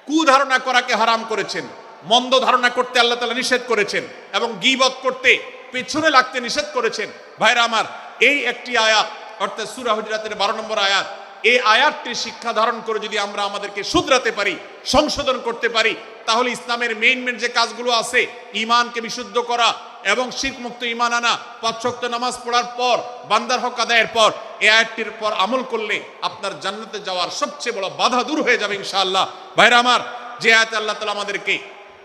কুধারণা করাকে হারাম করেছেন, মন্দ ধারণা করতে আল্লাহ তাআলা নিষেধ করেছেন, এবং গীবত করতে, পেছনে লাগতে নিষেধ করেছেন। ভাইরা আমার, এই একটি আয়াত অর্থাৎ সূরা হুজুরাতের 12 নম্বর আয়াত, এই আয়াতটির শিক্ষা ধারণ করে যদি আমরা আমাদেরকে শুধরাতে পারি, সংশোধন করতে পারি, তাহলে ইসলামের মেইন যে কাজগুলো আছে, ঈমানকে বিশুদ্ধ করা এবং শিরক মুক্ত ঈমান আনা, 5 ওয়াক্ত নামাজ পড়ার পর, বান্দার হক আদায়ের পর, এই আয়াতটির পর আমল করলে আপনার জান্নাতে যাওয়ার সবচেয়ে বড় বাধা দূর হয়ে যাবে ইনশাআল্লাহ। ভাইরা আমার, যে আয়াতে আল্লাহ তাআলা আমাদেরকে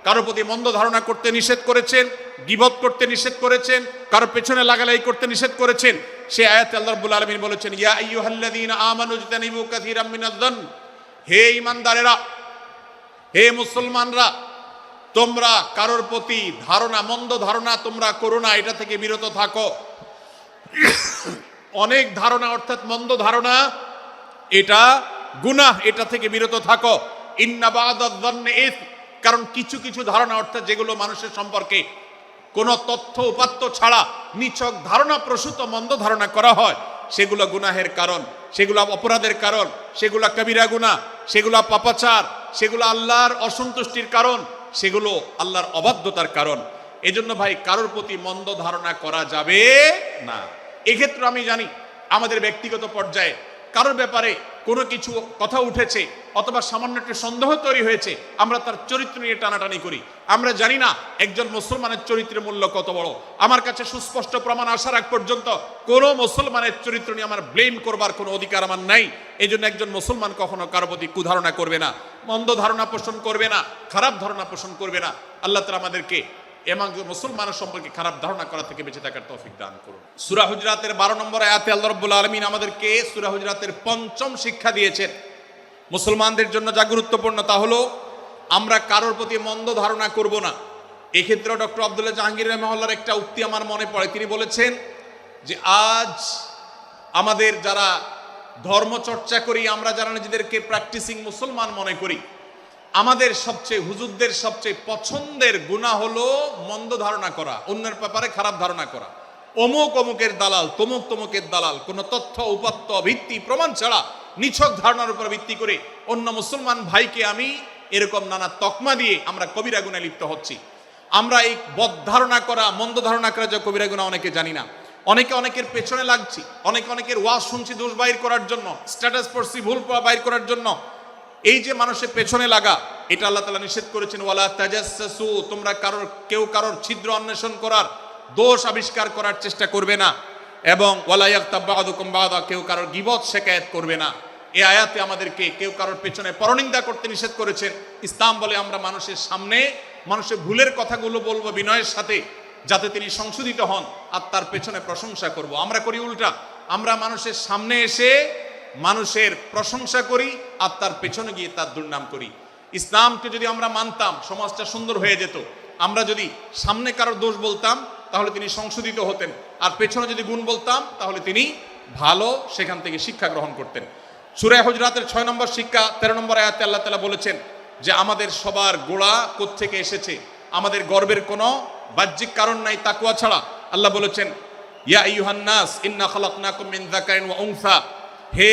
কারো প্রতি মন্দ ধারণা করতে নিষেধ করেছেন, গীবত করতে নিষেধ করেছেন, কারো পেছনে লাগালাই করতে নিষেধ করেছেন, সে আয়াতে আল্লাহ রাব্বুল আলামিন বলেছেন, ইয়া আইয়ুহাল্লাযীনা আমানু ইজতানিবু কাসীরাম মিনায-যন্ন। হে ঈমানদারেরা, হে মুসলমানরা, তোমরা কারোর প্রতি ধারণা, মন্দ ধারণা তোমরা করো না, এটা থেকে বিরত থাকো। অনেক ধারণা অর্থাৎ মন্দ ধারণা, এটা গুনাহ, এটা থেকে বিরত থাকো। ইন্না বা'দায-যন্নি ইসম। কারণ কিছু কিছু ধারণা অর্থাৎ যেগুলো মানুষের সম্পর্কে কোনো তথ্য উপাত্ত ছাড়া নিছক ধারণা প্রসূত মন্দ ধারণা করা হয়, সেগুলো গুনাহের কারণ, সেগুলো অপরাধের কারণ, সেগুলো কবিরা গুনাহ, সেগুলো পাপাচার, সেগুলো আল্লাহর অসন্তুষ্টির কারণ, সেগুলো আল্লাহর অবাধ্যতার কারণ। এজন্য ভাই, কারোর প্রতি মন্দ ধারণা করা যাবে না। এক্ষেত্রে আমি জানি আমাদের ব্যক্তিগত পর্যায়ে কারোর ব্যাপারে কোনো কিছু কথা উঠেছে অথবা সামান্য একটু সন্দেহ তৈরি হয়েছে, আমরা তার চরিত্র নিয়ে টানাটানি করি। আমরা জানি না একজন মুসলমানের চরিত্রের মূল্য কত বড়। আমার কাছে সুস্পষ্ট প্রমাণ আসার আগ পর্যন্ত কোনো মুসলমানের চরিত্র নিয়ে আমার ব্লেম করবার কোনো অধিকার আমার নাই। এই জন্য একজন মুসলমান কখনো কারো প্রতি কুধারণা করবে না, মন্দ ধারণা পোষণ করবে না, খারাপ ধারণা পোষণ করবে না। আল্লাহ তাআলা আমাদেরকে এবং মুসলমানের সম্পর্কে খারাপ ধারণা করা থেকে বেঁচে থাকার তৌফিক দান করুন। সূরা হুজরাতের 12 নম্বর আয়াতে আল্লাহ রাব্বুল আলামিন আমাদেরকে সূরা হুজরাতের 5ম শিক্ষা দিয়েছেন। মুসলমানদের জন্য যা গুরুত্বপূর্ণ তা হলো আমরা কারোর প্রতি মন্দ ধারণা করব না। এক্ষেত্রে ডক্টর আব্দুল্লাহ জাহাঙ্গীর রাহিমাহুল্লাহর একটা উক্তি আমার মনে পড়ে। তিনি বলেছেন যে আজ আমাদের যারা ধর্ম চর্চা করি, আমরা যারা নিজেদেরকে প্র্যাকটিসিং মুসলমান মনে করি, আমাদের সবচেয়ে, হুজুরদের সবচেয়ে পছন্দের গুনাহ হলো মন্দ ধারণা করা, অন্যের ব্যাপারে খারাপ ধারণা করা। অমুক অমুকের দালাল, তমুক তমুকের দালাল, কোনো তথ্য উপাত্ত ভিত্তি প্রমাণ ছাড়া নিছক ধারণার উপর ভিত্তি করে অন্য মুসলমান ভাইকে আমি এরকম নানা তকমা দিয়ে আমরা কবিরা গুনাহে লিপ্ত হচ্ছি। আমরা এই বদ ধারণা করা, মন্দ ধারণা করা যে কবিরা গুনাহ অনেকে জানি না, অনেকে অনেকের পেছনে লাগছি, অনেকের ওয়াজ শুনছি দোষ বাইর করার জন্য, স্ট্যাটাস পড়ছি ভুল বাইর করার জন্য। এই যে মানুষের পেছনে লাগা, এটা আল্লাহ তাআলা নিষেধ করেছেন, ওয়ালা তাজাসসু, তোমরা কেউ কারোর ছিদ্র অন্বেষণ করার, দোষ আবিষ্কার করার চেষ্টা করবে না, এবং ওয়ালা ইয়াগতাব বা'দুকুম বা'দা, কেউ কারোর গীবত শিকায়াত করবে না। এই আয়াতে আমাদেরকে কেউ কারোর পেছনে পরনিন্দা করতে নিষেধ করেছেন। ইসলাম বলে আমরা মানুষের সামনে মানুষের ভুলের কথাগুলো বলবো বিনয়ের সাথে, যাতে তিনি সংশোধিত হন, আর তার পেছনে প্রশংসা করব। আমরা করি উল্টা, আমরা মানুষের সামনে এসে মানুষের প্রশংসা করি আর তার পেছনে গিয়ে তার দুর্নাম করি। ইসলামকে যদি আমরা মানতাম, সমাজটা সুন্দর হয়ে যেত। আমরা যদি সামনে কারোর দোষ বলতাম তাহলে তিনি সংশোধিত হতেন, আর পেছনে যদি গুণ বলতাম তাহলে তিনি ভালো সেখান থেকে শিক্ষা গ্রহণ করতেন। সূরা হুজরাতের 6 নম্বর শিক্ষা 13 নম্বর আয়াতে আল্লাহ তাআলা বলেছেন যে আমাদের সবার গোড়া কোত্থেকে এসেছে, আমাদের গর্বের কোনো বাহ্যিক কারণ নাই তাকওয়া ছাড়া। আল্লাহ বলেছেন, ইয়া আইয়ুহান নাস ইন্না খালাকনাকুম মিন যাকারিন ওয়া উনসা, হে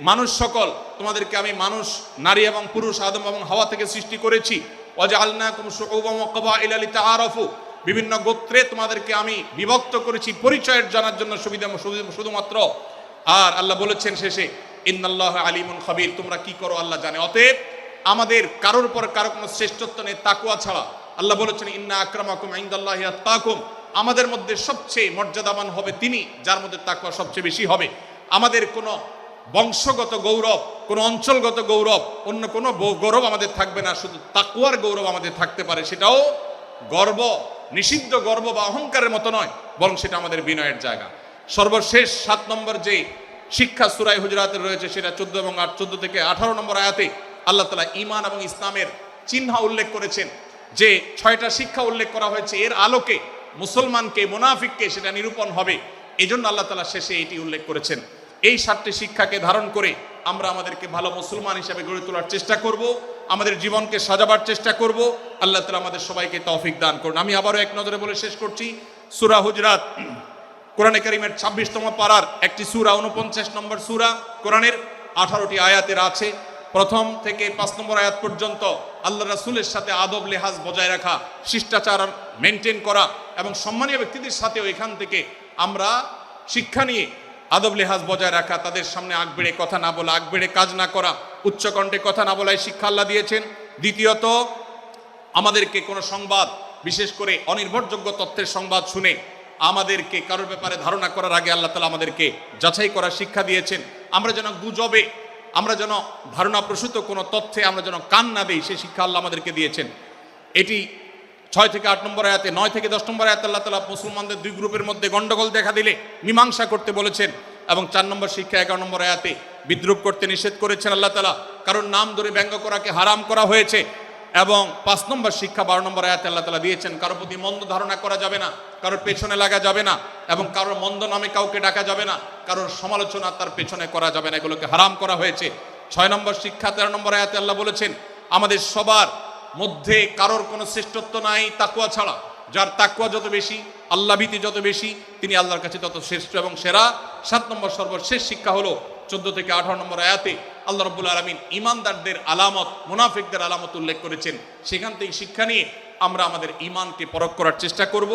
মানুষ সকল, তোমাদেরকে আমি মানুষ, নারী এবং পুরুষ, আদম এবং হাওয়া থেকে সৃষ্টি করেছি। ওয়াজআলনাকুম শুউবান ওয়া ক্বাবাইলা লিতাআরাফু, বিভিন্ন গোত্রে তোমাদেরকে আমি বিভক্ত করেছি পরিচয়ের জানার জন্য, সুবিধা শুধুমাত্র। আর আল্লাহ বলেছেন শেষে, ইন্নাল্লাহা আলিমুন খাবীর, তোমরা কি করো আল্লাহ জানে। অতএব আমাদের কারোর উপর কারো কোনো শ্রেষ্ঠত্ব নেই তাকওয়া ছাড়া। আল্লাহ বলেছেন, ইন্না আকরামাকুম ইনদাল্লাহি আত্তাকুম, আমাদের মধ্যে সবচেয়ে মর্যাদাবান হবে তিনি যার মধ্যে তাকওয়া সবচেয়ে বেশি হবে। আমাদের কোনো বংশগত গৌরব, কোনো অঞ্চলগত গৌরব, অন্য কোনো গৌরব আমাদের থাকবে না, শুধু তাকওয়ার গৌরব আমাদের থাকতে পারে। সেটাও গর্ব, নিষিদ্ধ গর্ব বা অহংকারের মতো নয়, বরং সেটা আমাদের বিনয়ের জায়গা। সর্বশেষ 7 নম্বর যে শিক্ষা সূরা হুজরাতের রয়েছে, সেটা 14 থেকে 18 নম্বর আয়াতে আল্লাহ তাআলা ঈমান এবং ইসলামের চিহ্ন উল্লেখ করেছেন। যে 6টা শিক্ষা উল্লেখ করা হয়েছে, এর আলোকে মুসলমানকে, মুনাফিককে সেটা নিরূপণ হবে। এজন্য আল্লাহ তাআলা শেষে এটি উল্লেখ করেছেন। এই 7টি শিক্ষাকে ধারণ করে আমরা আমাদেরকে ভালো মুসলমান হিসেবে গড়ে তোলার চেষ্টা করব, আমাদের জীবনকে সাজাবার চেষ্টা করব। আল্লাহ তাআলা আমাদের সবাইকে তৌফিক দান করুন। আমি আবারও এক নজরে বলে শেষ করছি, সূরা হুজরাত কোরআনে কারীমের 26তম পারার একটি সূরা, 49 নম্বর সূরা, কোরআনের 18টি আয়াতের আছে। প্রথম থেকে 5 নম্বর আয়াত পর্যন্ত আল্লাহ রাসূলের সাথে আদব লেহাজ বজায় রাখা, শিষ্টাচার মেনটেন করা, এবং সম্মানীয় ব্যক্তিদের সাথেও এখান থেকে আমরা শিক্ষা নিয়ে আদব লেহাজ বজায় রাখা, তাদের সামনে আগ বেড়ে কথা না বলা, আগ বেড়ে কাজ না করা, উচ্চকণ্ঠে কথা না বলাই শিক্ষা আল্লাহ দিয়েছেন। দ্বিতীয়ত, আমাদেরকে কোনো সংবাদ, বিশেষ করে অনির্ভরযোগ্য তথ্যের সংবাদ শুনে আমাদেরকে কারোর ব্যাপারে ধারণা করার আগে আল্লাহ তাআলা আমাদেরকে যাচাই করার শিক্ষা দিয়েছেন। আমরা যেন গুজবে, আমরা যেন ধারণা প্রসূত কোনো তথ্যে আমরা যেন কান না দেই, সেই শিক্ষা আল্লাহ আমাদেরকে দিয়েছেন। এটি 6 থেকে 8 নম্বর আয়াতে, 9 থেকে 10 নম্বর আয়াতে আল্লাহ তাআলা মুসলমানদের 2 গ্রুপের মধ্যে গন্ডগোল দেখা দিলে মীমাংসা করতে বলেছেন, এবং 4 নম্বর শিক্ষা 11 নম্বর আয়াতে বিদ্রুপ করতে নিষেধ করেছেন আল্লাহ তাআলা, কারণ নাম ধরে ব্যঙ্গ করাকে হারাম করা হয়েছে। এবং 5 নম্বর শিক্ষা 12 নম্বর আয়াতে আল্লাহ তাআলা দিয়েছেন, কারোর প্রতি মন্দ ধারণা করা যাবে না, কারোর পেছনে লাগা যাবে না, এবং কারোর মন্দ নামে কাউকে ডাকা যাবে না, কারোর সমালোচনা তার পেছনে করা যাবে না, এগুলোকে হারাম করা হয়েছে। 6 নম্বর শিক্ষা 13 নম্বর আয়াতে আল্লাহ বলেছেন, আমাদের সবার মধ্যে কারোর কোনো শ্রেষ্ঠত্ব নাই তাকওয়া ছাড়া। যার তাকওয়া যত বেশি, আল্লাহ ভীতি যত বেশি, তিনি আল্লাহর কাছে তত শ্রেষ্ঠ এবং সেরা। 7 নম্বর সর্বশেষ শিক্ষা হলো 14 থেকে 18 নম্বর আয়াতে আল্লাহ রাব্বুল আলামিন ঈমানদারদের আলামত, মুনাফিকদের আলামত উল্লেখ করেছেন। সেখান থেকে শিক্ষা নিয়ে আমরা আমাদের ঈমানকে পরখ করার চেষ্টা করব,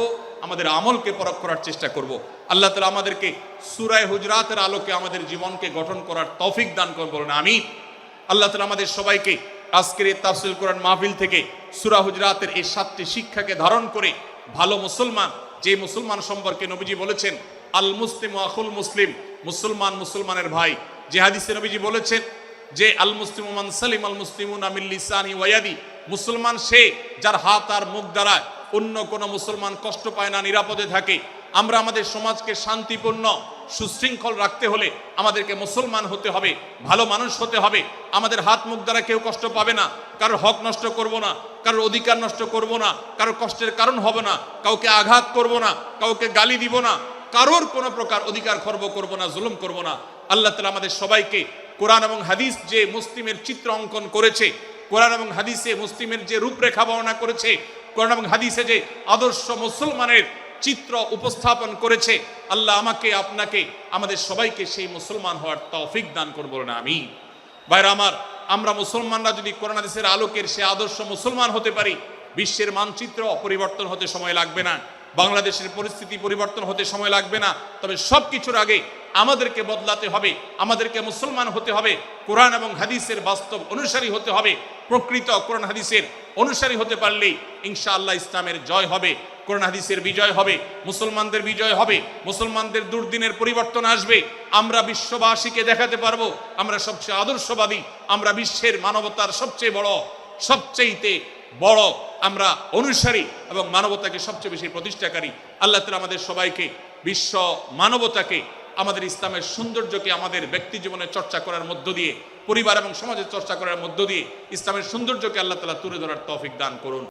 আমাদের আমলকে পরখ করার চেষ্টা করব। আল্লাহ তাআলা আমাদেরকে সূরা হুজরাতের আলোকে আমাদের জীবনকে গঠন করার তৌফিক দান করুন, বলুন আমিন। আল্লাহ তাআলা আমাদের সবাইকে আজকের এই তাফসীরুল কোরআন মাহফিল থেকে সূরা হুজরাতের এই 7টি শিক্ষাকে ধারণ করে ভালো মুসলমান, যে মুসলমান সম্পর্কে নবীজি বলেছেন আল মুসলিমু আখুল মুসলিম, মুসলমান মুসলমানের ভাই। যে হাদিসে নবীজি বলেছেন যে আল মুসলিমু মান সালিমাল মুসলিমুনা মিন লিসানি ওয়া ইয়াদি, মুসলমান সে যার হাত আর মুখ দ্বারা অন্য কোনো মুসলমান কষ্ট পায় না, নিরাপদে থাকে। আমরা আমাদের সমাজকে শান্তিপূর্ণ, সুশৃঙ্খল রাখতে হলে আমাদেরকে মুসলমান হতে হবে, ভালো মানুষ হতে হবে। আমাদের হাত মুখ দ্বারা কেউ কষ্ট পাবে না, কারোর হক নষ্ট করব না, কারোর অধিকার নষ্ট করব না, কারোর কষ্টের কারণ হবে না, কাউকে আঘাত করব না, কাউকে গালি দিব না, কারোর কোনো প্রকার অধিকার খর্ব করব না, জুলুম করব না। আল্লাহ তাআলা আমাদের সবাইকে কোরআন এবং হাদিস যে মুসলিমের চিত্র অঙ্কন করেছে, কোরআন এবং হাদিসে মুসলিমের যে রূপরেখা বর্ণনা করেছে, কোরআন এবং হাদিসে যে আদর্শ মুসলমানের চিত্র উপস্থাপন করেছে, আল্লাহ আমাকে, আপনাকে, আমাদের সবাইকে সেই মুসলমান হওয়ার তৌফিক দান করুন, বলুন আমিন। ভাইরা আমার, আমরা মুসলমানরা যদি কোরআন হাদিসের আলোকের সে আদর্শ মুসলমান হতে পারি, বিশ্বের মানচিত্র পরিবর্তন হতে সময় লাগবে না, বাংলাদেশের পরিস্থিতি পরিবর্তন হতে সময় লাগবে না। তবে সব কিছুর আগে আমাদেরকে বদলাতে হবে, আমাদেরকে মুসলমান হতে হবে, কোরআন এবং হাদিসের বাস্তব অনুসারী হতে হবে। প্রকৃত কোরআন হাদিসের অনুসারী হতে পারলেই ইনশাআল্লাহ ইসলামের জয় হবে, কোরআন হাদিসের বিজয় হবে, মুসলমানদের বিজয় হবে, মুসলমানদের দুর্দিনের পরিবর্তন আসবে। আমরা বিশ্ববাসীকে দেখাতে পারবো আমরা সবচেয়ে আদর্শবাদী, আমরা বিশ্বের মানবতার সবচেয়ে বড় আমরা অনুসারী এবং মানবতাকে সবচেয়ে বেশি প্রতিষ্ঠাকারী। আল্লাহ তাআলা আমাদের সবাইকে, বিশ্ব মানবতাকে, আমাদের ইসলামের সৌন্দর্যকে আমাদের ব্যক্তি জীবনে চর্চা করার মধ্য দিয়ে, পরিবার এবং সমাজে চর্চা করার মধ্য দিয়ে ইসলামের সৌন্দর্যকে আল্লাহ তাআলা তুলে ধরার তৌফিক দান করুন।